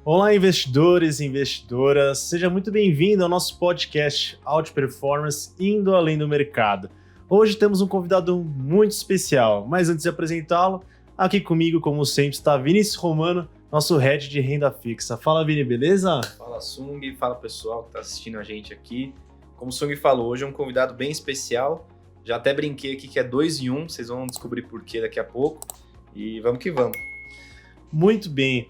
Olá, investidores e investidoras, seja muito bem-vindo ao nosso podcast Alta Performance Indo Além do Mercado. Hoje temos um convidado muito especial, mas antes de apresentá-lo, aqui comigo, como sempre, está Vinícius Romano, nosso head de renda fixa. Fala, Vini, beleza? Fala, Sung, fala pessoal que está assistindo a gente aqui. Como o Sung falou, hoje é um convidado bem especial. Já até brinquei aqui que é 2 em 1, vocês vão descobrir por quê daqui a pouco. E vamos que vamos. Muito bem.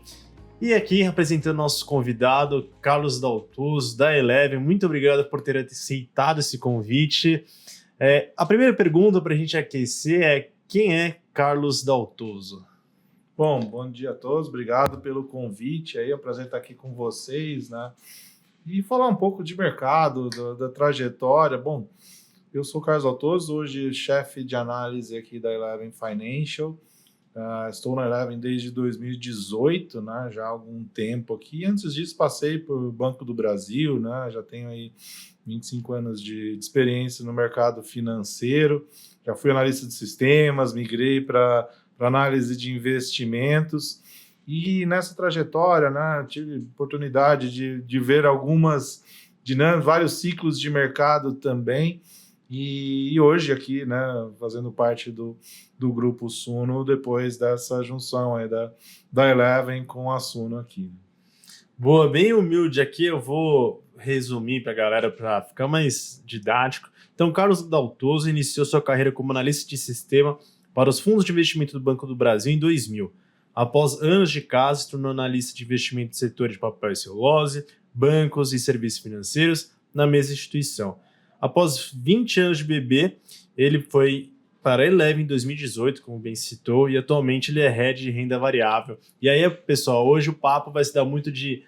E aqui, apresentando nosso convidado, Carlos Daltoso, da Eleven. Muito obrigado por ter aceitado esse convite. A primeira pergunta para a gente aquecer é: quem é Carlos Daltoso? Bom dia a todos, obrigado pelo convite. É um prazer estar aqui com vocês, né? E falar um pouco de mercado, da trajetória. Bom, eu sou o Carlos Daltoso, hoje chefe de análise aqui da Eleven Financial. Estou na Eleven desde 2018, né, já há algum tempo aqui. Antes disso, passei por Banco do Brasil, né, já tenho aí 25 anos de experiência no mercado financeiro. Já fui analista de sistemas, migrei para análise de investimentos. E nessa trajetória, né, tive oportunidade de ver algumas dinâmicas, vários ciclos de mercado também. E hoje aqui, né, fazendo parte do Grupo Suno, depois dessa junção aí da Eleven com a Suno aqui. Boa, bem humilde aqui, eu vou resumir para a galera para ficar mais didático. Então, Carlos Daltoso iniciou sua carreira como analista de sistema para os fundos de investimento do Banco do Brasil em 2000. Após anos de casa, se tornou analista de investimento do setor de papel e celulose, bancos e serviços financeiros na mesma instituição. Após 20 anos de BB, ele foi para a Eleven em 2018, como bem citou, e atualmente ele é head de renda variável. E aí, pessoal, hoje o papo vai se dar muito de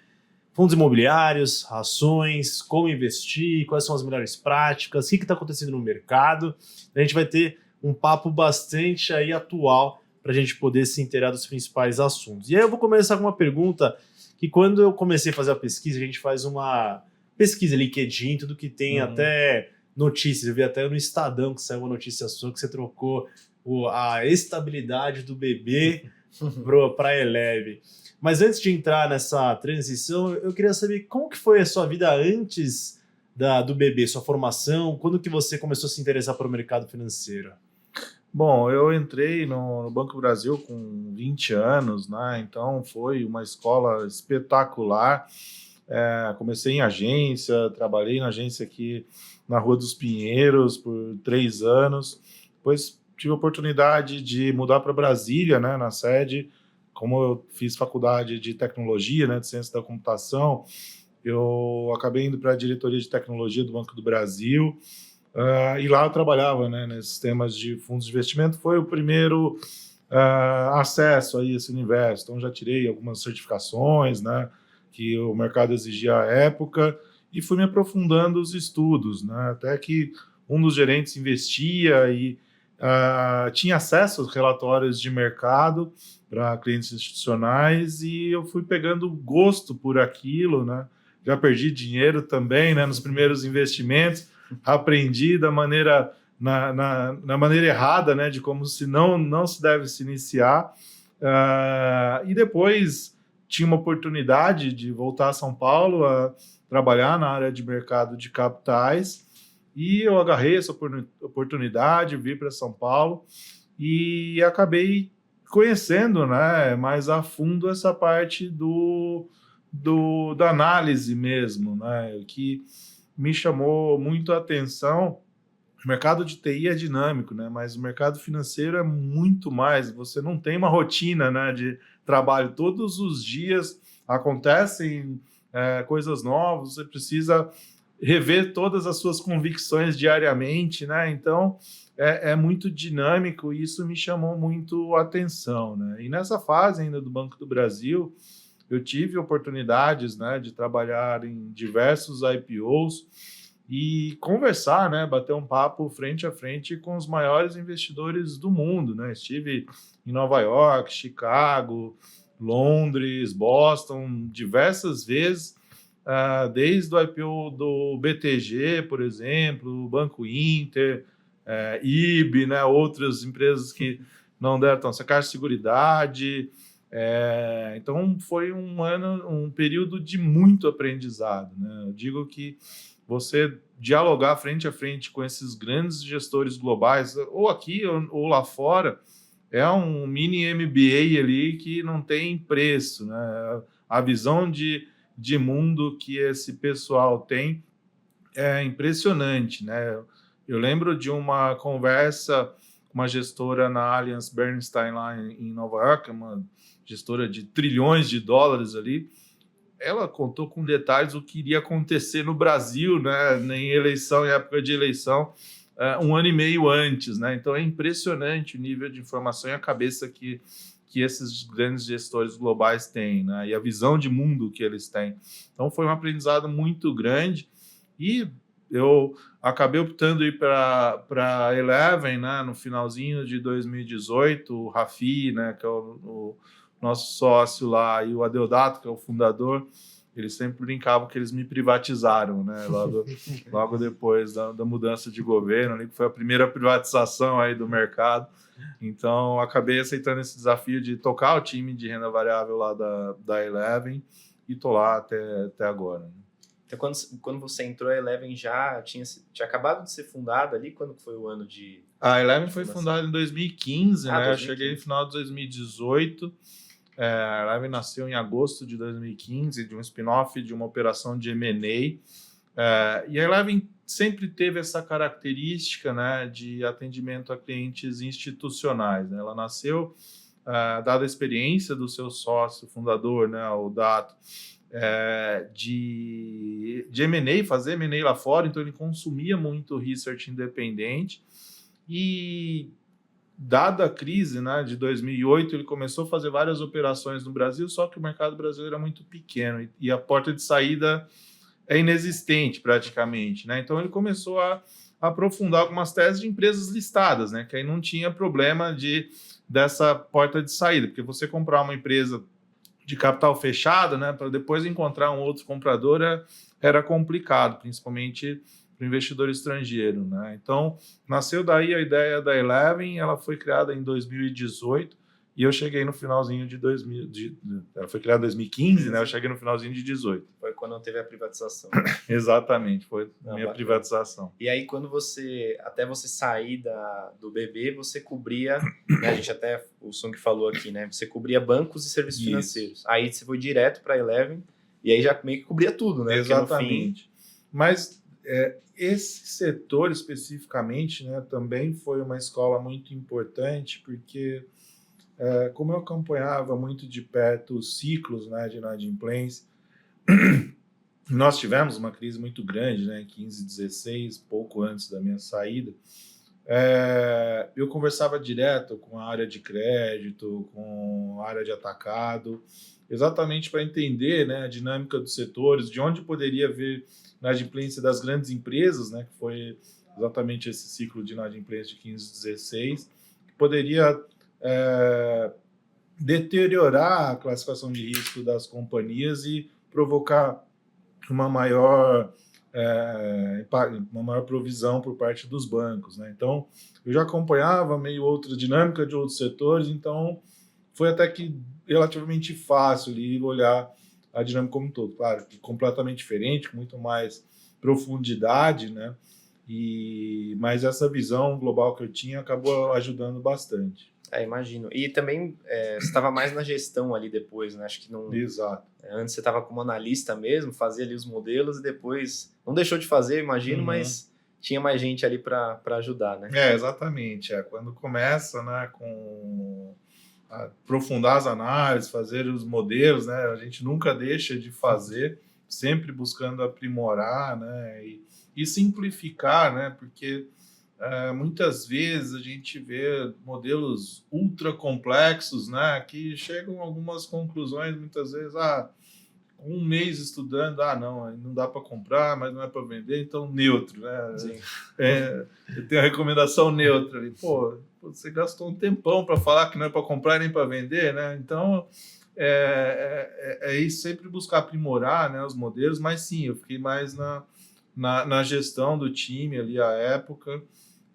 fundos imobiliários, ações, como investir, quais são as melhores práticas, o que está acontecendo no mercado. A gente vai ter um papo bastante aí atual para a gente poder se inteirar dos principais assuntos. E aí eu vou começar com uma pergunta que, quando eu comecei a fazer a pesquisa, a gente faz uma pesquisa LinkedIn, tudo que tem, até notícias. Eu vi até no Estadão que saiu uma notícia sua que você trocou a estabilidade do BB para a Eleven. Mas antes de entrar nessa transição, eu queria saber como que foi a sua vida antes do BB, sua formação, quando que você começou a se interessar pelo mercado financeiro? Bom, eu entrei no Banco do Brasil com 20 anos, né? Então foi uma escola espetacular. Comecei em agência, trabalhei na agência aqui na Rua dos Pinheiros por 3 anos. Depois tive a oportunidade de mudar para Brasília, né, na sede. Como eu fiz faculdade de tecnologia, né, de ciência da computação, eu acabei indo para a diretoria de tecnologia do Banco do Brasil. E lá eu trabalhava, né, nesses temas de fundos de investimento. Foi o primeiro acesso a esse universo. Então já tirei algumas certificações, né, que o mercado exigia à época, e fui me aprofundando os estudos, né? Até que um dos gerentes investia e tinha acesso aos relatórios de mercado para clientes institucionais, e eu fui pegando gosto por aquilo, né? Já perdi dinheiro também, né, nos primeiros investimentos, aprendi da maneira, na maneira errada, né, de como não se deve se iniciar, e depois tinha uma oportunidade de voltar a São Paulo a trabalhar na área de mercado de capitais, e eu agarrei essa oportunidade, vim para São Paulo e acabei conhecendo, né, mais a fundo essa parte da análise mesmo, né, que me chamou muito a atenção. O mercado de TI é dinâmico, né, mas o mercado financeiro é muito mais. Você não tem uma rotina, né, de trabalho. Todos os dias acontecem coisas novas, você precisa rever todas as suas convicções diariamente, né? Então é muito dinâmico, e isso me chamou muito a atenção, né? E nessa fase ainda do Banco do Brasil, eu tive oportunidades, né, de trabalhar em diversos IPOs e conversar, né, bater um papo frente a frente com os maiores investidores do mundo, né? Estive em Nova York, Chicago, Londres, Boston, diversas vezes, desde o IPO do BTG, por exemplo, Banco Inter, IB, né, outras empresas que não deram tão certo, Caixa Seguridade, Então foi um período de muito aprendizado, né? Eu digo que você dialogar frente a frente com esses grandes gestores globais, ou aqui ou lá fora, é um mini MBA ali que não tem preço, né? A visão de mundo que esse pessoal tem é impressionante, né? Eu lembro de uma conversa com uma gestora na Allianz Bernstein lá em Nova York, uma gestora de trilhões de dólares ali. Ela contou com detalhes o que iria acontecer no Brasil, né, em época de eleição, um ano e meio antes, né? Então é impressionante o nível de informação e a cabeça que esses grandes gestores globais têm, né? E a visão de mundo que eles têm. Então foi um aprendizado muito grande e eu acabei optando ir para a Eleven, né, no finalzinho de 2018. O Rafi, né, que é o nosso sócio lá, e o Adeodato, que é o fundador, eles sempre brincavam que eles me privatizaram, né? Logo depois da mudança de governo, ali, que foi a primeira privatização aí do mercado. Então, acabei aceitando esse desafio de tocar o time de renda variável lá da Eleven e tô lá até agora. Né? Então, quando você entrou, a Eleven já tinha acabado de ser fundada ali? Quando foi o ano de... A Eleven foi fundada em 2015, né? 2015. Eu cheguei no final de 2018. A Eleven nasceu em agosto de 2015, de um spin-off de uma operação de M&A. E a Eleven sempre teve essa característica, né, de atendimento a clientes institucionais. Né? Ela nasceu, dada a experiência do seu sócio fundador, né, o Dato, de M&A, fazer M&A lá fora, então ele consumia muito research independente. E dada a crise, né, de 2008, ele começou a fazer várias operações no Brasil, só que o mercado brasileiro era muito pequeno e a porta de saída é inexistente praticamente, né? Então ele começou a aprofundar algumas teses de empresas listadas, né? Que aí não tinha problema dessa porta de saída, porque você comprar uma empresa de capital fechado, né, para depois encontrar um outro comprador era complicado, principalmente para o investidor estrangeiro, né? Então, nasceu daí a ideia da Eleven, ela foi criada em 2018 e eu cheguei no finalzinho de ela foi criada em 2015, né? Eu cheguei no finalzinho de 18. Foi quando teve a privatização. Exatamente, foi a minha privatização. E aí, até você sair do BB, você cobria, né, a gente até, o Sung falou aqui, né? Você cobria bancos e serviços financeiros. Aí você foi direto para a Eleven e aí já meio que cobria tudo, né? Exatamente. Mas esse setor especificamente, né, também foi uma escola muito importante, porque como eu acompanhava muito de perto os ciclos, né, de inadimplência, nós tivemos uma crise muito grande, né, em 15, 16, pouco antes da minha saída. Eu conversava direto com a área de crédito, com a área de atacado, exatamente para entender, né, a dinâmica dos setores, de onde poderia vir inadimplência das grandes empresas, né, que foi exatamente esse ciclo de inadimplência de 15, 16, que poderia deteriorar a classificação de risco das companhias e provocar uma maior provisão por parte dos bancos, né? Então, eu já acompanhava meio outra dinâmica de outros setores, então foi até que relativamente fácil ali olhar a dinâmica como um todo. Claro, completamente diferente, com muito mais profundidade, né? Mas essa visão global que eu tinha acabou ajudando bastante. Imagino. E também você estava mais na gestão ali depois, né? Acho que não... Exato. Antes você estava como analista mesmo, fazia ali os modelos e depois... Não deixou de fazer, imagino, mas tinha mais gente ali para ajudar, né? Exatamente. Quando começa, né, com aprofundar as análises, fazer os modelos, né? A gente nunca deixa de fazer, sempre buscando aprimorar, né? E simplificar, né? Porque muitas vezes a gente vê modelos ultra complexos, né, que chegam a algumas conclusões, muitas vezes, um mês estudando, não dá para comprar, mas não é para vender, então neutro, né? Tem a recomendação neutra ali. Pô, você gastou um tempão para falar que não é para comprar nem para vender, né? Então, isso, sempre buscar aprimorar, né, os modelos, mas sim, eu fiquei mais na gestão do time ali à época,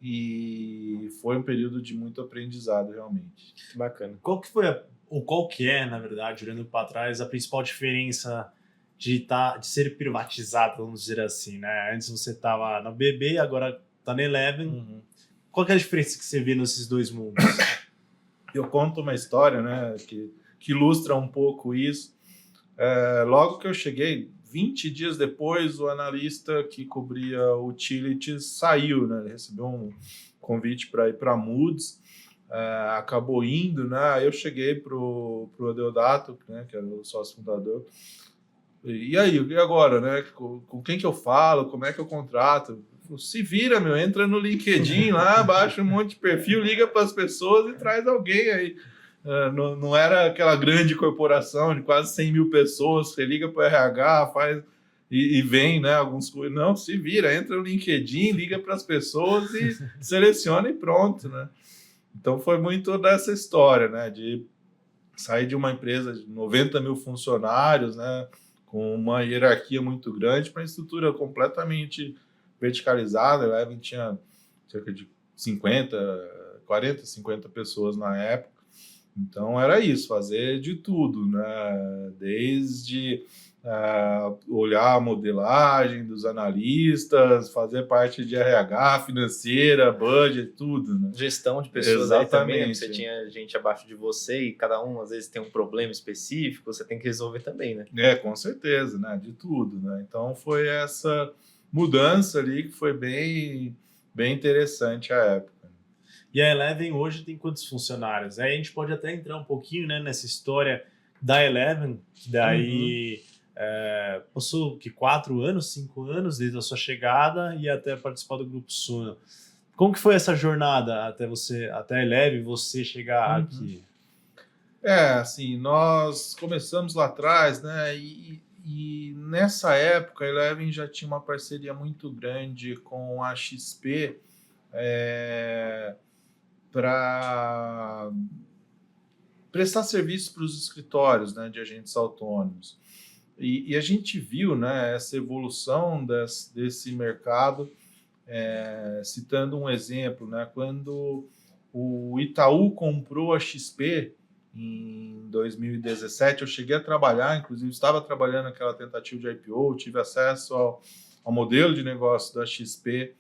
e foi um período de muito aprendizado, realmente. Que bacana. Qual que foi ou qual que é, na verdade, olhando para trás, a principal diferença de ser privatizado, vamos dizer assim, né? Antes você estava na BB, agora está na Eleven. Uhum. Qual que é a diferença que você vê nesses dois mundos? Eu conto uma história, né, que ilustra um pouco isso. Logo que eu cheguei, 20 dias depois, o analista que cobria utilities saiu, né? Ele recebeu um convite para ir para a Moody's, acabou indo, né? Eu cheguei pro Adeodato, né, que era o sócio fundador. E aí, e agora, né? Com quem que eu falo? Como é que eu contrato? Se vira, meu, entra no LinkedIn lá, baixa um monte de perfil, liga para as pessoas e traz alguém aí. Não era aquela grande corporação de quase 100 mil pessoas, você liga para o RH, faz e vem, né? Alguns coisas. Não, se vira, entra no LinkedIn, liga para as pessoas e seleciona e pronto, né? Então foi muito dessa história, né? De sair de uma empresa de 90 mil funcionários, né? Com uma hierarquia muito grande para uma estrutura completamente verticalizada. A Eleven tinha cerca de 40, 50 pessoas na época. Então era isso, fazer de tudo, né? Desde olhar a modelagem dos analistas, fazer parte de RH, financeira, budget, tudo, né? Gestão de pessoas aí também, né? Exatamente. Você tinha gente abaixo de você e cada um às vezes tem um problema específico, você tem que resolver também, né? Com certeza, né? De tudo, né? Então foi essa mudança ali que foi bem, bem interessante à época. E a Eleven hoje tem quantos funcionários? Aí a gente pode até entrar um pouquinho, né, nessa história da Eleven, que daí passou que 4 anos, 5 anos desde a sua chegada e até participar do Grupo Suno. Como que foi essa jornada até a Eleven, você chegar aqui? Assim, nós começamos lá atrás, né? E nessa época a Eleven já tinha uma parceria muito grande com a XP para prestar serviço para os escritórios, né, de agentes autônomos. E a gente viu, né, essa evolução desse mercado, citando um exemplo, né, quando o Itaú comprou a XP em 2017, eu cheguei a trabalhar, inclusive estava trabalhando naquela tentativa de IPO, tive acesso ao modelo de negócio da XP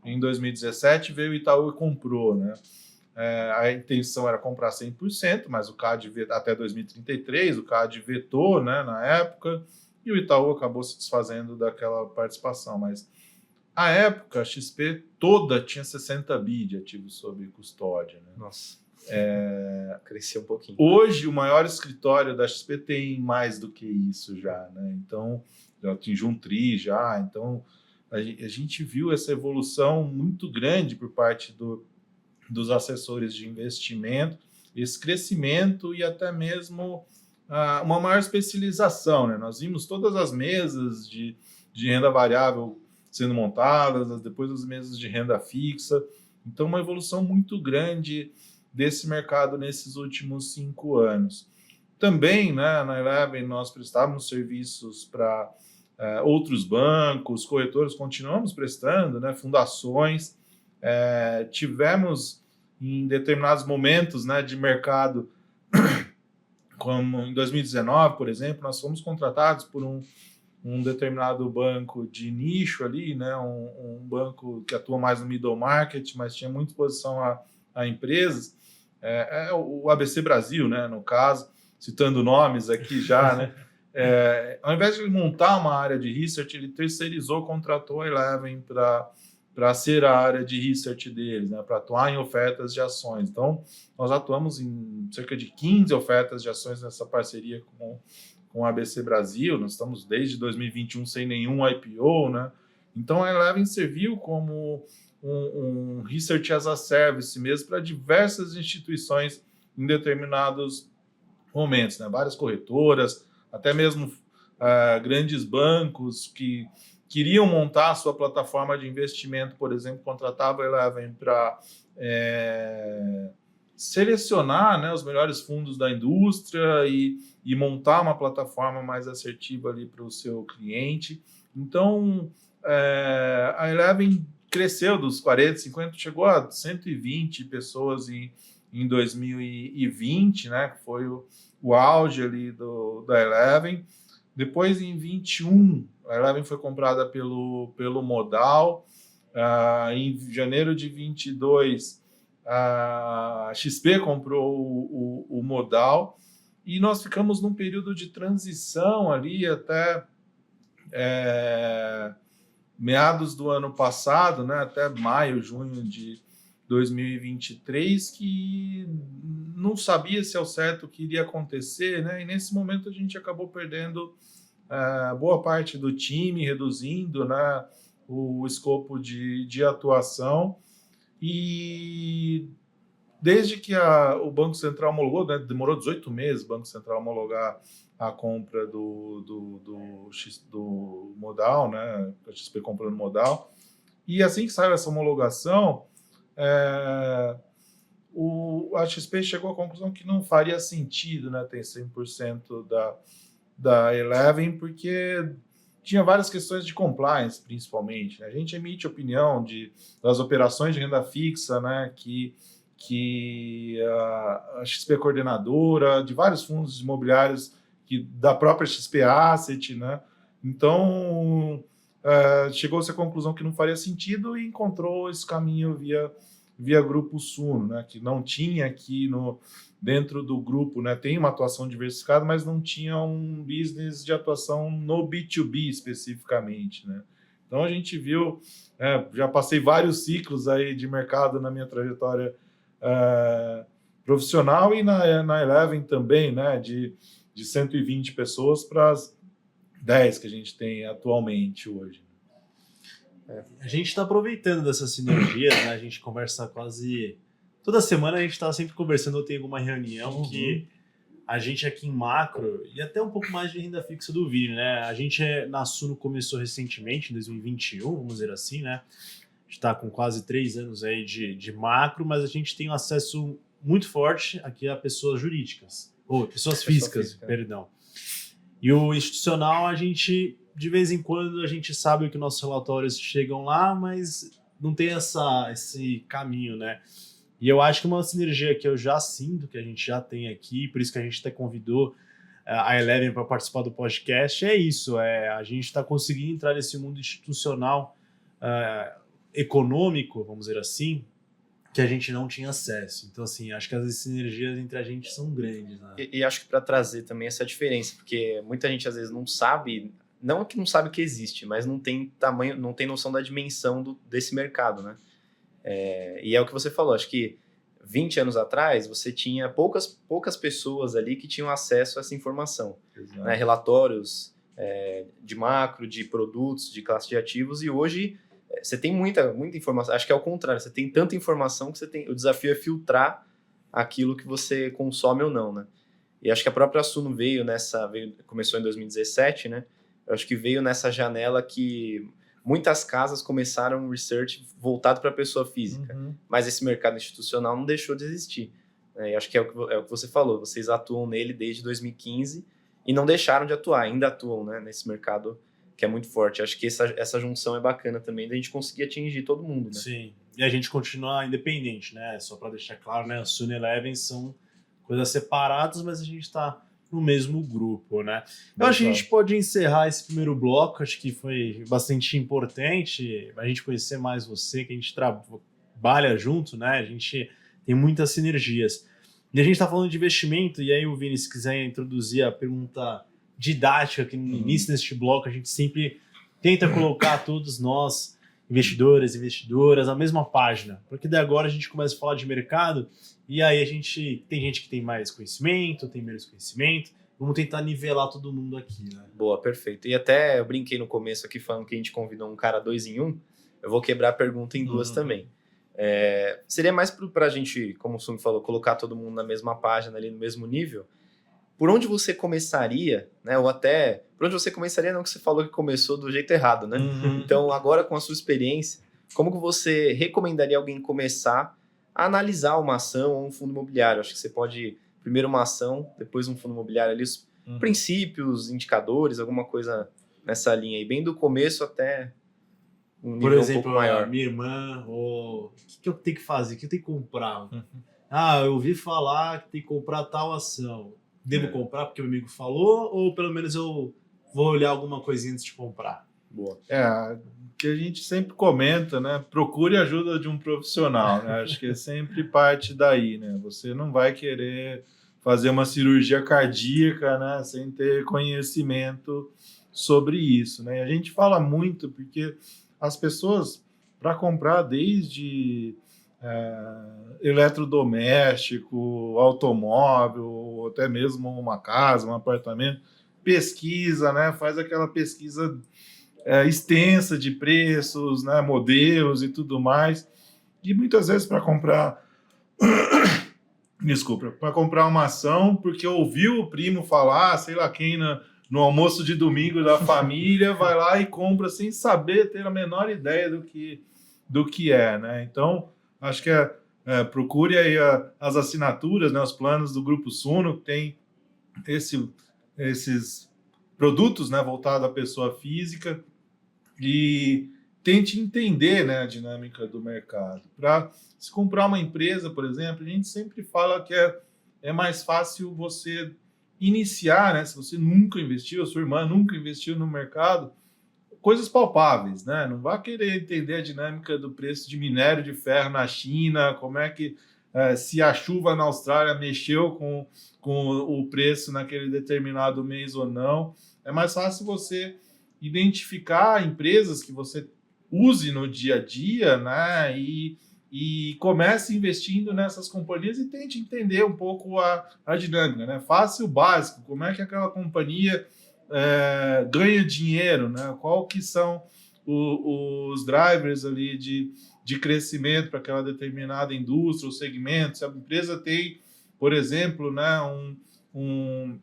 em 2017, veio o Itaú e comprou, né? A intenção era comprar 100%, mas o CAD até 2033, o CAD vetou, né, na época, e o Itaú acabou se desfazendo daquela participação. Mas, à época, a XP toda tinha 60 bi de ativos sob custódia. Né? Nossa. Cresceu um pouquinho. Hoje, o maior escritório da XP tem mais do que isso já. Né? Então, já atingiu um tri já. Então, a gente viu essa evolução muito grande por parte dos assessores de investimento, esse crescimento e até mesmo uma maior especialização. Né? Nós vimos todas as mesas de renda variável sendo montadas, depois as mesas de renda fixa. Então, uma evolução muito grande desse mercado nesses últimos 5 anos. Também, né, na Eleven, nós prestávamos serviços para outros bancos, corretores, continuamos prestando, né, fundações. Tivemos em determinados momentos, né, de mercado, como em 2019, por exemplo, nós fomos contratados por um determinado banco de nicho ali, né, um banco que atua mais no middle market, mas tinha muita exposição a empresas, o ABC Brasil, né, no caso, citando nomes aqui já, né, ao invés de ele montar uma área de research, ele terceirizou, contratou a Eleven para ser a área de research deles, né, para atuar em ofertas de ações. Então, nós atuamos em cerca de 15 ofertas de ações nessa parceria com a ABC Brasil. Nós estamos desde 2021 sem nenhum IPO, né? Então, a Eleven serviu como um research as a service mesmo para diversas instituições em determinados momentos, né? Várias corretoras, até mesmo grandes bancos que queriam montar a sua plataforma de investimento, por exemplo, contratava a Eleven para selecionar, né, os melhores fundos da indústria e montar uma plataforma mais assertiva ali para o seu cliente. Então, a Eleven cresceu dos 40, 50, chegou a 120 pessoas em em 2020, né, que foi o auge ali da Eleven. Depois, em 21, a Eleven foi comprada pelo Modal. Em janeiro de 22, a XP comprou o Modal. E nós ficamos num período de transição ali até meados do ano passado, né, até maio, junho de 2023, que não sabia se ao certo o que iria acontecer, né, e nesse momento a gente acabou perdendo boa parte do time, reduzindo, né, o escopo de atuação, e desde que o Banco Central homologou, né, demorou 18 meses o Banco Central homologar a compra do Modal, né, a XP comprando o Modal, e assim que saiu essa homologação, a XP chegou à conclusão que não faria sentido, né, ter 100% da Eleven, porque tinha várias questões de compliance, principalmente, né? A gente emite opinião das operações de renda fixa, né, que a XP é coordenadora de vários fundos imobiliários da própria XP Asset, né? Então, chegou-se à conclusão que não faria sentido e encontrou esse caminho via Grupo Suno, né? Que não tinha aqui dentro do grupo, né? Tem uma atuação diversificada, mas não tinha um business de atuação no B2B especificamente, né? Então, a gente viu, já passei vários ciclos aí de mercado na minha trajetória profissional e na Eleven também, né, de 120 pessoas para as 10 que a gente tem atualmente hoje. A gente está aproveitando dessas sinergias, né? A gente conversa quase toda semana, a gente está sempre conversando, ou tem alguma reunião que a gente aqui em macro, e até um pouco mais de renda fixa do Vini, né? A gente na Suno começou recentemente, em 2021, vamos dizer assim, né? A gente está com quase 3 anos aí de macro, mas a gente tem um acesso muito forte aqui a pessoas jurídicas, ou pessoas físicas, perdão. E o institucional, a gente, de vez em quando, a gente sabe que nossos relatórios chegam lá, mas não tem esse caminho, né? E eu acho que uma sinergia que eu já sinto, que a gente já tem aqui, por isso que a gente até convidou a Eleven para participar do podcast, é isso, a gente está conseguindo entrar nesse mundo institucional, econômico, vamos dizer assim, que a gente não tinha acesso. Então, assim, acho que as sinergias entre a gente são grandes, né? E acho que para trazer também essa diferença, porque muita gente às vezes não sabe, não que não sabe que existe, mas não tem tamanho, não tem noção da dimensão desse mercado, né? E é o que você falou, acho que 20 anos atrás você tinha poucas pessoas ali que tinham acesso a essa informação, né? Relatórios de macro, de produtos, de classe de ativos, e hoje você tem muita informação. Acho que é o contrário, você tem tanta informação que o desafio é filtrar aquilo que você consome ou não, né? E acho que a própria Suno começou em 2017, né? Eu acho que veio nessa janela que muitas casas começaram um research voltado para a pessoa física, mas esse mercado institucional não deixou de existir, né? E acho que é o que você falou, vocês atuam nele desde 2015 e não deixaram de atuar, ainda atuam, né, nesse mercado que é muito forte. Acho que essa junção é bacana também, da gente conseguir atingir todo mundo, né? Sim, e a gente continua independente, né? Só para deixar claro, né? A Suno e Eleven são coisas separadas, mas a gente está no mesmo grupo, né? Eu acho que a gente pode encerrar esse primeiro bloco, acho que foi bastante importante a gente conhecer mais você, que a gente trabalha junto, né? A gente tem muitas sinergias. E a gente está falando de investimento, e aí o Vini, se quiser introduzir a pergunta didática, que no início deste bloco a gente sempre tenta colocar todos nós, investidores e investidoras, na mesma página, porque daí agora a gente começa a falar de mercado e aí tem gente que tem mais conhecimento, tem menos conhecimento, vamos tentar nivelar todo mundo aqui, né? Boa, perfeito. E até eu brinquei no começo aqui falando que a gente convidou um cara 2 em 1, eu vou quebrar a pergunta em duas também. Seria mais para a gente, como o Suno falou, colocar todo mundo na mesma página, ali no mesmo nível. Por onde você começaria, né? Ou até, por onde você começaria, não, que você falou que começou do jeito errado, né? Então, agora com a sua experiência, como que você recomendaria alguém começar a analisar uma ação ou um fundo imobiliário? Acho que você pode, primeiro uma ação, depois um fundo imobiliário ali, os princípios, indicadores, alguma coisa nessa linha aí, bem do começo até um nível por exemplo, um pouco maior. Minha irmã, o que eu tenho que fazer? O que eu tenho que comprar? eu ouvi falar que tem que comprar tal ação. Devo É. comprar porque o amigo falou, ou pelo menos eu vou olhar alguma coisinha antes de comprar? Boa. Que a gente sempre comenta, né? Procure a ajuda de um profissional, né? Acho que é sempre parte daí, né? Você não vai querer fazer uma cirurgia cardíaca, né? Sem ter conhecimento sobre isso, né? E a gente fala muito porque as pessoas, para comprar desde eletrodoméstico, automóvel, ou até mesmo uma casa, um apartamento, pesquisa, né? Faz aquela pesquisa extensa de preços, né, modelos e tudo mais. E muitas vezes para comprar, desculpa, para comprar uma ação, porque ouviu o primo falar, sei lá quem, no almoço de domingo da família, vai lá e compra sem saber, ter a menor ideia do que é, né? Então, acho que procure aí as assinaturas, né, os planos do Grupo Suno, que tem esses produtos, né, voltados à pessoa física, e tente entender, né, a dinâmica do mercado. Para se comprar uma empresa, por exemplo, a gente sempre fala que é mais fácil você iniciar, né, se você nunca investiu, a sua irmã nunca investiu no mercado, coisas palpáveis, né? Não vá querer entender a dinâmica do preço de minério de ferro na China, como é que se a chuva na Austrália mexeu com o preço naquele determinado mês ou não. É mais fácil você identificar empresas que você use no dia a dia, né? E comece investindo nessas companhias e tente entender um pouco a dinâmica, né? Faça o básico, como é que aquela companhia ganha dinheiro, né? Qual que são os drivers ali de crescimento para aquela determinada indústria ou segmento. Se a empresa tem, por exemplo, né, um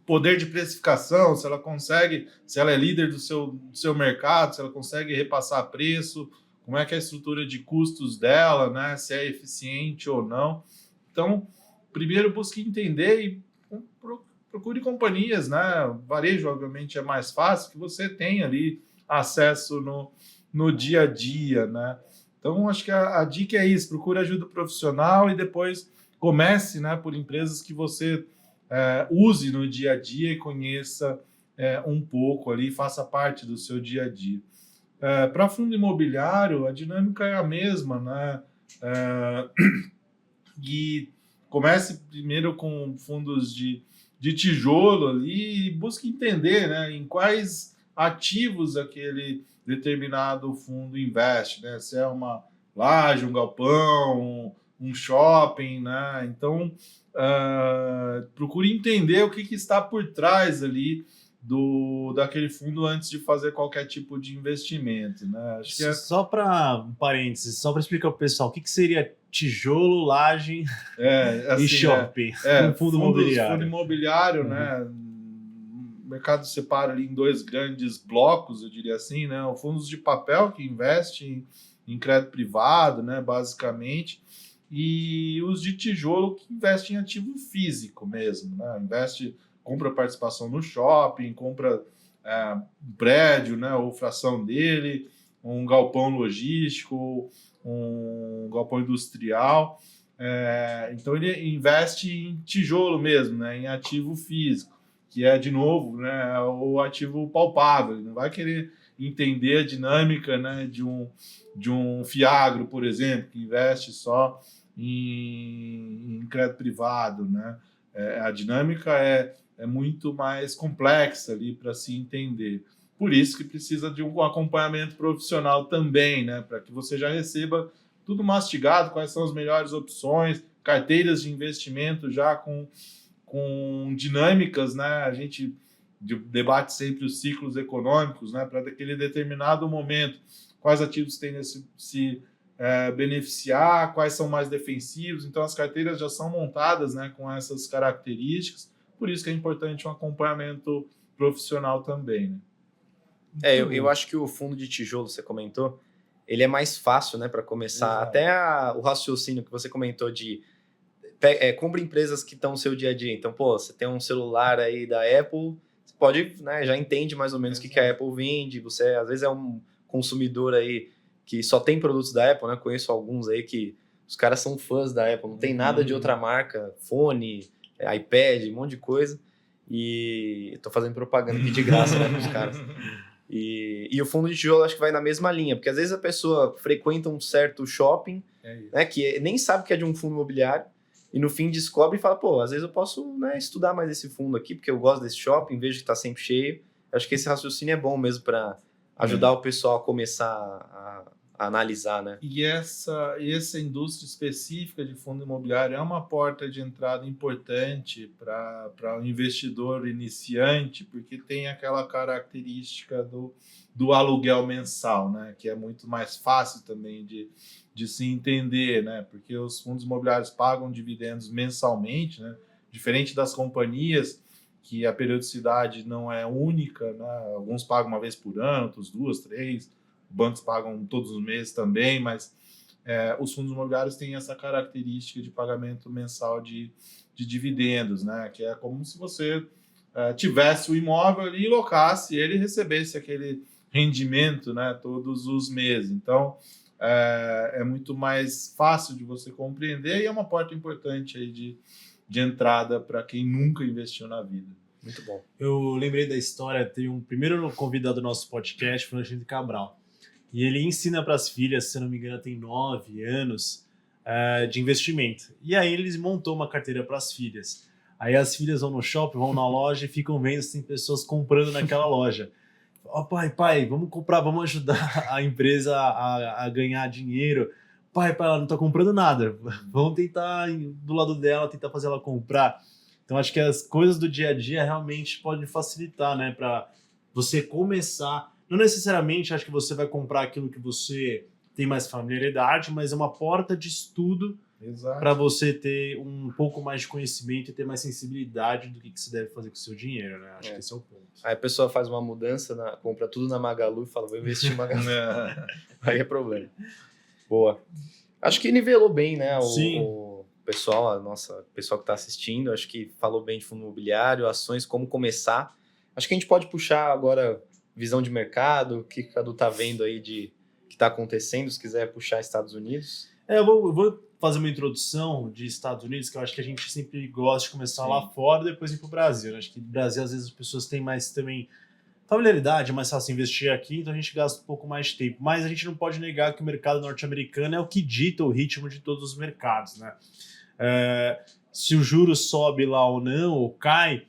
poder de precificação, se ela consegue, se ela é líder do seu mercado, se ela consegue repassar preço, como é que é a estrutura de custos dela, né? Se é eficiente ou não. Então, primeiro busque entender e procure companhias, né? Varejo, obviamente, é mais fácil, que você tem ali acesso no dia a dia, né? Então, acho que a dica é isso, procure ajuda profissional e depois comece, né, por empresas que você use no dia a dia e conheça um pouco ali, faça parte do seu dia a dia. Para fundo imobiliário, a dinâmica é a mesma, né? E comece primeiro com fundos de tijolo ali e busque entender, né, em quais ativos aquele determinado fundo investe, né? Se é uma laje, um galpão, um shopping, né? Então, procure entender o que está por trás ali daquele fundo antes de fazer qualquer tipo de investimento, né? Acho que Só para um parênteses, só para explicar para o pessoal, o que seria tijolo, laje assim, e shopping, um fundo fundo imobiliário? imobiliário, Uhum. né? O mercado separa ali em dois grandes blocos, eu diria assim, né? Os fundos de papel que investem em crédito privado, né? Basicamente, e os de tijolo que investem em ativo físico mesmo, né? Compra participação no shopping, compra um prédio, né? Ou fração dele, um galpão logístico, um galpão industrial. Então ele investe em tijolo mesmo, né? Em ativo físico, que é, de novo, né, o ativo palpável. Ele não vai querer entender a dinâmica, né, de um Fiagro, por exemplo, que investe só em crédito privado, né? A dinâmica é muito mais complexa ali para se entender. Por isso que precisa de um acompanhamento profissional também, né, para que você já receba tudo mastigado, quais são as melhores opções, carteiras de investimento já com dinâmicas, né? A gente debate sempre os ciclos econômicos, né? Para aquele determinado momento, quais ativos tendem a se beneficiar, quais são mais defensivos. Então, as carteiras já são montadas, né, com essas características. Por isso que é importante um acompanhamento profissional também, né? Eu acho que o fundo de tijolo, você comentou, ele é mais fácil, né, para começar. Exato. Até o raciocínio que você comentou de compra empresas que estão no seu dia a dia. Então, pô, você tem um celular aí da Apple, você pode, né, já entende mais ou menos o que a Apple vende. Você, às vezes, é um consumidor aí que só tem produtos da Apple, né? Conheço alguns aí que Os caras são fãs da Apple, não tem nada de outra marca, fone, iPad, um monte de coisa. E tô fazendo propaganda aqui de graça, né, pros caras. E o fundo de tijolo acho que vai na mesma linha, porque às vezes a pessoa frequenta um certo shopping, né, que nem sabe que é de um fundo imobiliário, e no fim descobre e fala, pô, às vezes eu posso, né, estudar mais esse fundo aqui, porque eu gosto desse shopping, vejo que tá sempre cheio. Acho que esse raciocínio é bom mesmo para ajudar o pessoal a começar a analisar, né? E essa indústria específica de fundo imobiliário é uma porta de entrada importante para o investidor iniciante, porque tem aquela característica do aluguel mensal, né? Que é muito mais fácil também de se entender, né? Porque os fundos imobiliários pagam dividendos mensalmente, né? Diferente das companhias, que a periodicidade não é única, né? Alguns pagam uma vez por ano, outros 2, 3, bancos pagam todos os meses também, mas os fundos imobiliários têm essa característica de pagamento mensal de dividendos, né? Que é como se você tivesse o imóvel ali e locasse ele e recebesse aquele rendimento, né, todos os meses. Então, é muito mais fácil de você compreender e é uma porta importante aí de entrada para quem nunca investiu na vida. Muito bom. Eu lembrei da história, tem um primeiro convidado do nosso podcast, foi o Alexandre Cabral. E ele ensina para as filhas, se não me engano, tem 9 anos, de investimento. E aí eles montou uma carteira para as filhas. Aí as filhas vão no shopping, vão na loja e ficam vendo se tem pessoas comprando naquela loja. Ó, pai, vamos comprar, vamos ajudar a empresa a ganhar dinheiro. Pai, ela não tá comprando nada. Vamos tentar, do lado dela, tentar fazer ela comprar. Então, acho que as coisas do dia a dia realmente podem facilitar, né? Para você começar. Não necessariamente acho que você vai comprar aquilo que você tem mais familiaridade, mas é uma porta de estudo para você ter um pouco mais de conhecimento e ter mais sensibilidade do que você deve fazer com o seu dinheiro, né? Acho que esse é o ponto. Aí a pessoa faz uma mudança, compra tudo na Magalu e fala, vou investir em Magalu. Aí é problema. Boa. Acho que nivelou bem, né? O pessoal, o pessoal que está assistindo, acho que falou bem de fundo imobiliário, ações, como começar. Acho que a gente pode puxar agora visão de mercado, o que o Cadu tá vendo aí que está acontecendo, se quiser puxar Estados Unidos. Eu vou fazer uma introdução de Estados Unidos, que eu acho que a gente sempre gosta de começar lá fora e depois ir para o Brasil. Acho que no Brasil, às vezes, as pessoas têm mais também familiaridade, é mais fácil investir aqui, então a gente gasta um pouco mais de tempo. Mas a gente não pode negar que o mercado norte-americano é o que dita o ritmo de todos os mercados, né? Se o juro sobe lá ou não, ou cai,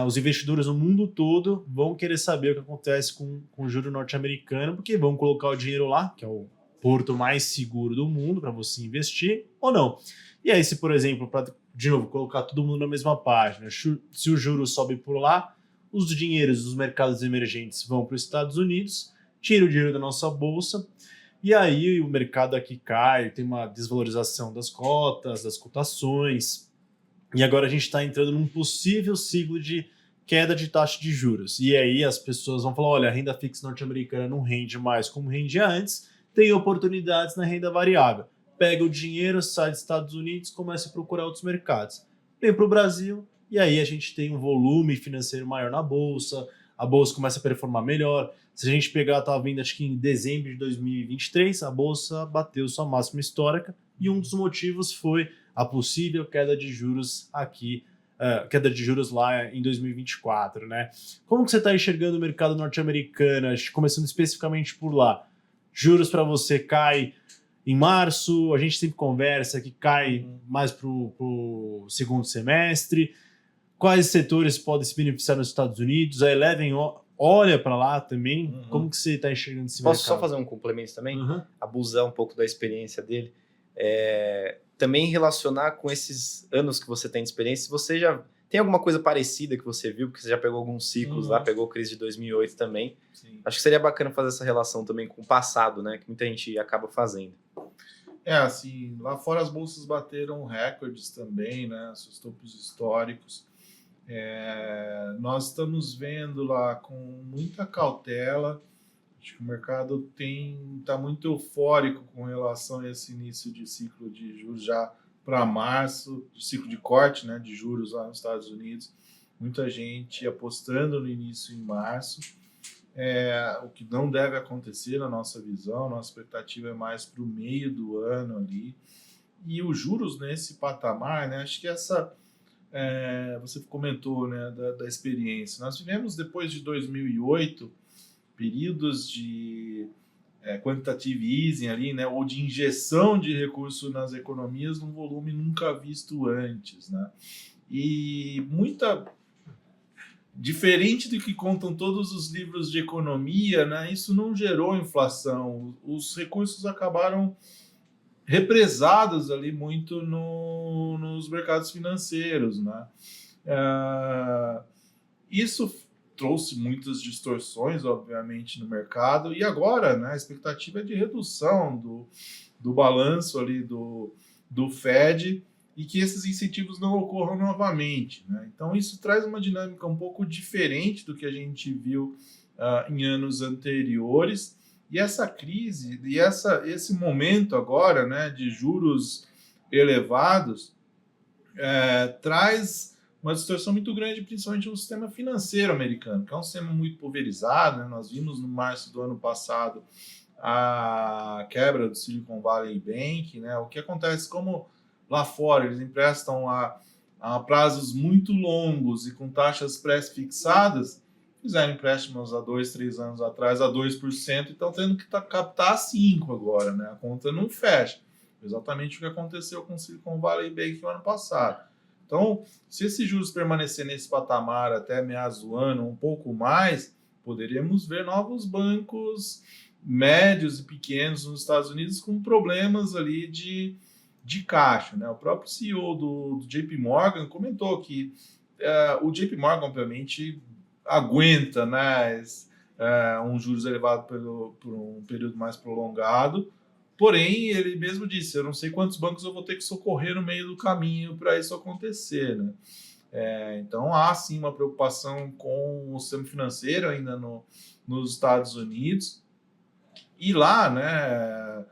os investidores no mundo todo vão querer saber o que acontece com o juro norte-americano, porque vão colocar o dinheiro lá, que é o porto mais seguro do mundo para você investir, ou não. E aí, se, por exemplo, para, de novo, colocar todo mundo na mesma página, se o juro sobe por lá, os dinheiros dos mercados emergentes vão para os Estados Unidos, tira o dinheiro da nossa bolsa, e aí o mercado aqui cai, tem uma desvalorização das cotas, das cotações, e agora a gente está entrando num possível ciclo de queda de taxa de juros. E aí as pessoas vão falar, olha, a renda fixa norte-americana não rende mais como rendia antes, tem oportunidades na renda variável. Pega o dinheiro, sai dos Estados Unidos, começa a procurar outros mercados. Vem para o Brasil, e aí a gente tem um volume financeiro maior na Bolsa, a Bolsa começa a performar melhor. Se a gente pegar, estava vendo, acho que em dezembro de 2023, a Bolsa bateu sua máxima histórica, e um dos motivos foi a possível queda de juros aqui, queda de juros lá em 2024, né? Como que você está enxergando o mercado norte-americano, começando especificamente por lá? Juros para você cai em março, a gente sempre conversa que cai mais para o segundo semestre. Quais setores podem se beneficiar nos Estados Unidos? A Eleven olha para lá também. Como que você está enxergando esse mercado? Posso só fazer um complemento também? Abusar um pouco da experiência dele. Também relacionar com esses anos que você tem de experiência, se você já tem alguma coisa parecida que você viu, porque você já pegou alguns ciclos lá, pegou a crise de 2008 também. Sim. Acho que seria bacana fazer essa relação também com o passado, né? Que muita gente acaba fazendo. Assim, lá fora as bolsas bateram recordes também, né? Seus topos históricos. Nós estamos vendo lá com muita cautela. Acho que o mercado está muito eufórico com relação a esse início de ciclo de juros já para março, ciclo de corte, né, de juros lá nos Estados Unidos. Muita gente apostando no início em março. O que não deve acontecer na nossa visão, nossa expectativa é mais para o meio do ano ali. E os juros nesse patamar, né? Acho que você comentou, né, da experiência. Nós vivemos, depois de 2008, períodos de quantitative easing ali, né, ou de injeção de recurso nas economias num volume nunca visto antes, né? E diferente do que contam todos os livros de economia, né, isso não gerou inflação. Os recursos acabaram represados ali muito nos mercados financeiros, né? Isso trouxe muitas distorções, obviamente, no mercado, e agora, né, a expectativa é de redução do balanço ali do Fed e que esses incentivos não ocorram novamente, né? Então, isso traz uma dinâmica um pouco diferente do que a gente viu em anos anteriores. E essa crise, e esse momento agora, né, de juros elevados, traz uma distorção muito grande, principalmente no sistema financeiro americano, que é um sistema muito pulverizado, né? Nós vimos no março do ano passado a quebra do Silicon Valley Bank, né? O que acontece, como lá fora eles emprestam a prazos muito longos e com taxas pré-fixadas, fizeram empréstimos há 2, 3 anos atrás a 2% e estão tendo que captar 5% agora, né? A conta não fecha. Exatamente o que aconteceu com o Silicon Valley Bank no ano passado. Então, se esses juros permanecer nesse patamar até meados do ano, um pouco mais, poderíamos ver novos bancos médios e pequenos nos Estados Unidos com problemas ali de caixa, né? O próprio CEO do JP Morgan comentou que o JP Morgan, obviamente, aguenta, né, um juros elevado por um período mais prolongado. Porém, ele mesmo disse, eu não sei quantos bancos eu vou ter que socorrer no meio do caminho para isso acontecer, né? Então, há sim uma preocupação com o sistema financeiro ainda nos Estados Unidos. E lá, né,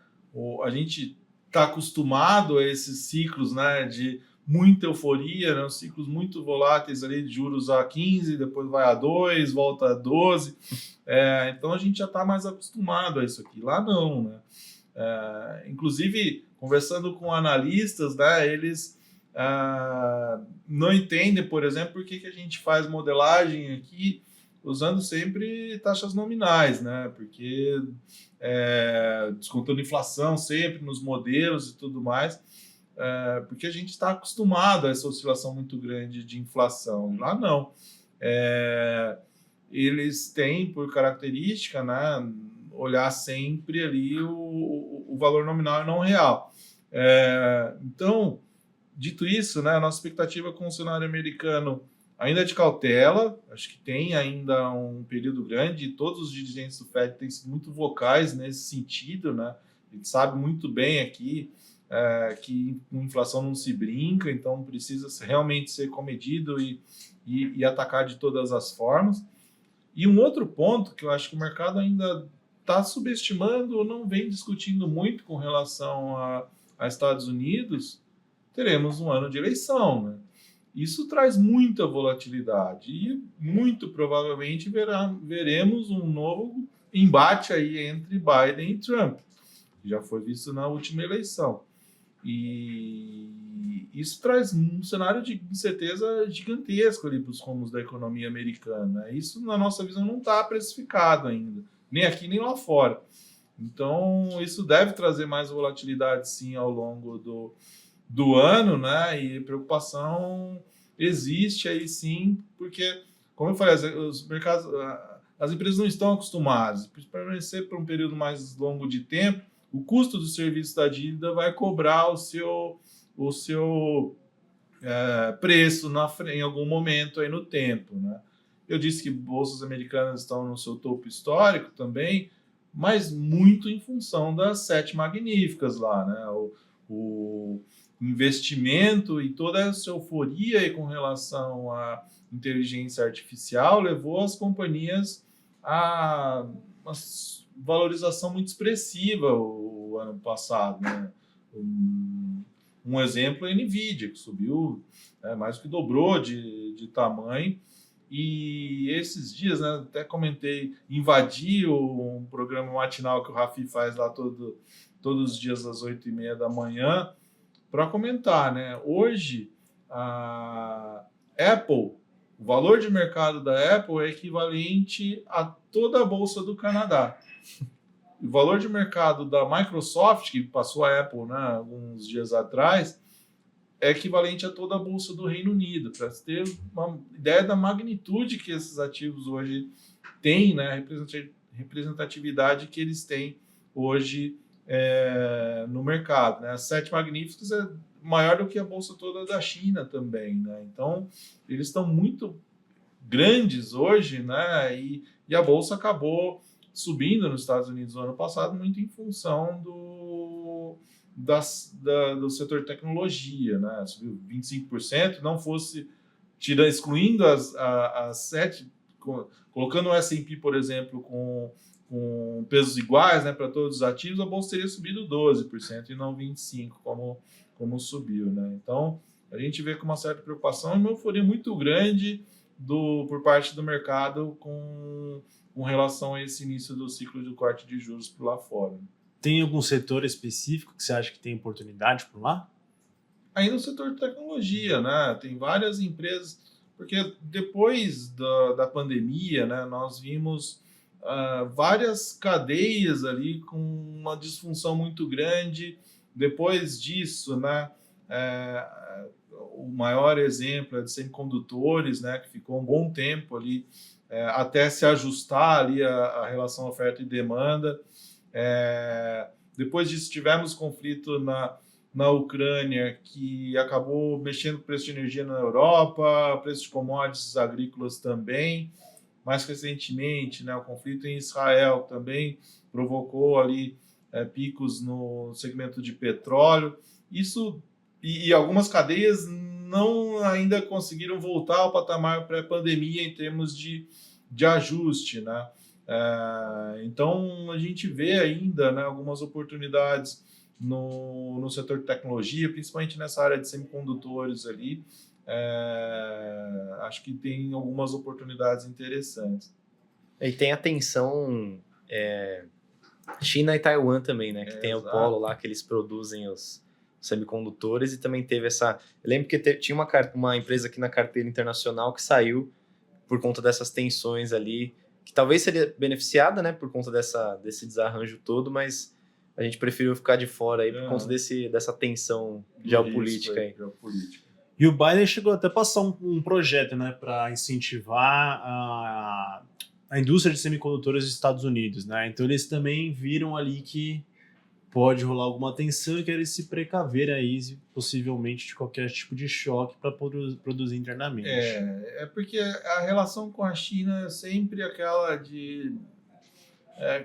a gente está acostumado a esses ciclos, né, de muita euforia, né, ciclos muito voláteis ali de juros a 15, depois vai a 2, volta a 12. Então, a gente já está mais acostumado a isso aqui. Lá não, né? Inclusive, conversando com analistas, né, eles não entendem, por exemplo, por que a gente faz modelagem aqui usando sempre taxas nominais, né? Porque descontando inflação sempre nos modelos e tudo mais, porque a gente está acostumado a essa oscilação muito grande de inflação. Lá não. Eles têm por característica, né, olhar sempre ali o valor nominal e não real. Então, dito isso, né, a nossa expectativa com o cenário americano ainda é de cautela, acho que tem ainda um período grande, e todos os dirigentes do FED têm sido muito vocais nesse sentido, né? A gente sabe muito bem aqui que com inflação não se brinca, então precisa realmente ser comedido e atacar de todas as formas. E um outro ponto que eu acho que o mercado ainda está subestimando ou não vem discutindo muito com relação a Estados Unidos, teremos um ano de eleição, né? Isso traz muita volatilidade e muito provavelmente veremos um novo embate aí entre Biden e Trump, que já foi visto na última eleição. E isso traz um cenário de incerteza gigantesco ali para os rumos da economia americana. Isso, na nossa visão, não está precificado ainda, nem aqui nem lá fora. Então, isso deve trazer mais volatilidade, sim, ao longo do ano, né? E preocupação existe aí, sim, porque, como eu falei, os mercados, as empresas não estão acostumadas. Para permanecer por um período mais longo de tempo, o custo do serviço da dívida vai cobrar o seu preço em algum momento aí no tempo, né? Eu disse que bolsas americanas estão no seu topo histórico também, mas muito em função das 7 magníficas lá, né? O investimento e toda essa euforia aí com relação à inteligência artificial levou as companhias a uma valorização muito expressiva o ano passado, né? Um exemplo é a NVIDIA, que subiu, mais do que dobrou de tamanho. E esses dias, né, até comentei, invadi um programa matinal que o Rafi faz lá todos os dias às 8h30 da manhã, para comentar, né? Hoje, a Apple, o valor de mercado da Apple é equivalente a toda a bolsa do Canadá. O valor de mercado da Microsoft, que passou a Apple, né, alguns dias atrás, é equivalente a toda a bolsa do Reino Unido, para você ter uma ideia da magnitude que esses ativos hoje têm, né, a representatividade que eles têm hoje no mercado. Né? As 7 magníficas é maior do que a bolsa toda da China também. Né? Então, eles estão muito grandes hoje, né? E a bolsa acabou subindo nos Estados Unidos no ano passado muito em função do setor de tecnologia, né? Subiu 25%, não fosse excluindo as 7, colocando o S&P, por exemplo, com pesos iguais, né, para todos os ativos, a bolsa teria subido 12% e não 25%, como subiu. Né? Então, a gente vê com uma certa preocupação e uma euforia muito grande por parte do mercado com relação a esse início do ciclo de corte de juros por lá fora. Tem algum setor específico que você acha que tem oportunidade por lá? Ainda o setor de tecnologia, né? Tem várias empresas, porque depois da pandemia, né, nós vimos várias cadeias ali com uma disfunção muito grande. Depois disso, né, o maior exemplo é de semicondutores, né, que ficou um bom tempo ali até se ajustar ali a relação oferta e demanda. Depois disso, tivemos conflito na Ucrânia, que acabou mexendo com o preço de energia na Europa, preço de commodities agrícolas também. Mais recentemente, né, o conflito em Israel também provocou ali picos no segmento de petróleo. Isso e algumas cadeias não ainda conseguiram voltar ao patamar pré-pandemia em termos de ajuste, né? Então a gente vê ainda, né, algumas oportunidades no setor de tecnologia, principalmente nessa área de semicondutores ali. Acho que tem algumas oportunidades interessantes. E tem a tensão China e Taiwan também, né? Que tem o polo lá que eles produzem os semicondutores e também teve essa... Eu lembro que tinha uma empresa aqui na carteira internacional que saiu por conta dessas tensões ali, que talvez seria beneficiada, né? Por conta desse desarranjo todo, mas a gente preferiu ficar de fora aí por conta dessa tensão geopolítica aí. E o Biden chegou até a passar um projeto, né, para incentivar a indústria de semicondutores dos Estados Unidos, né? Então eles também viram ali que pode rolar alguma tensão e querem se precaver aí, possivelmente, de qualquer tipo de choque para produzir internamente. Porque a relação com a China é sempre aquela de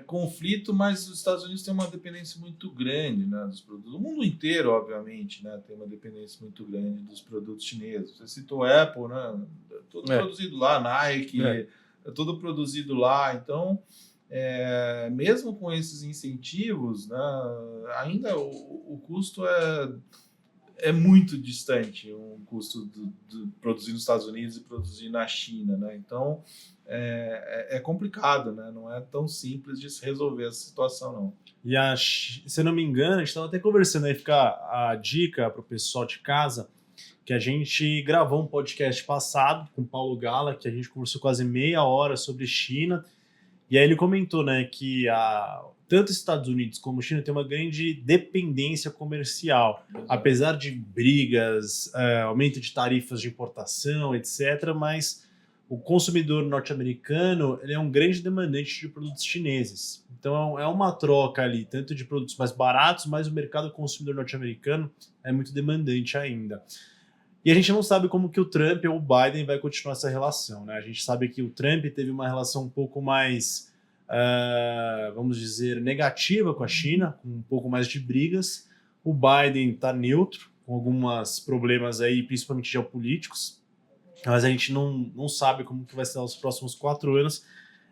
conflito, mas os Estados Unidos têm uma dependência muito grande, né, dos produtos. O mundo inteiro, obviamente, né, tem uma dependência muito grande dos produtos chineses. Você citou Apple, né, tudo produzido lá, Nike, tudo produzido lá. Então, mesmo com esses incentivos, né, ainda o custo é muito distante, um custo de produzir nos Estados Unidos e produzir na China, né? Então é complicado, né? Não é tão simples de se resolver essa situação, não. E se eu não me engano, a gente estava até conversando aí, ficar a dica para o pessoal de casa, que a gente gravou um podcast passado com o Paulo Gala, que a gente conversou quase meia hora sobre China, e aí ele comentou, né, que tanto os Estados Unidos como a China tem uma grande dependência comercial. Exato. Apesar de brigas, aumento de tarifas de importação, etc., mas o consumidor norte-americano ele é um grande demandante de produtos chineses. Então é uma troca ali, tanto de produtos mais baratos, mas o mercado consumidor norte-americano é muito demandante ainda. E a gente não sabe como que o Trump ou o Biden vai continuar essa relação, né? A gente sabe que o Trump teve uma relação um pouco mais, vamos dizer, negativa com a China, com um pouco mais de brigas. O Biden está neutro, com alguns problemas aí, principalmente geopolíticos, mas a gente não sabe como que vai ser os próximos 4 anos.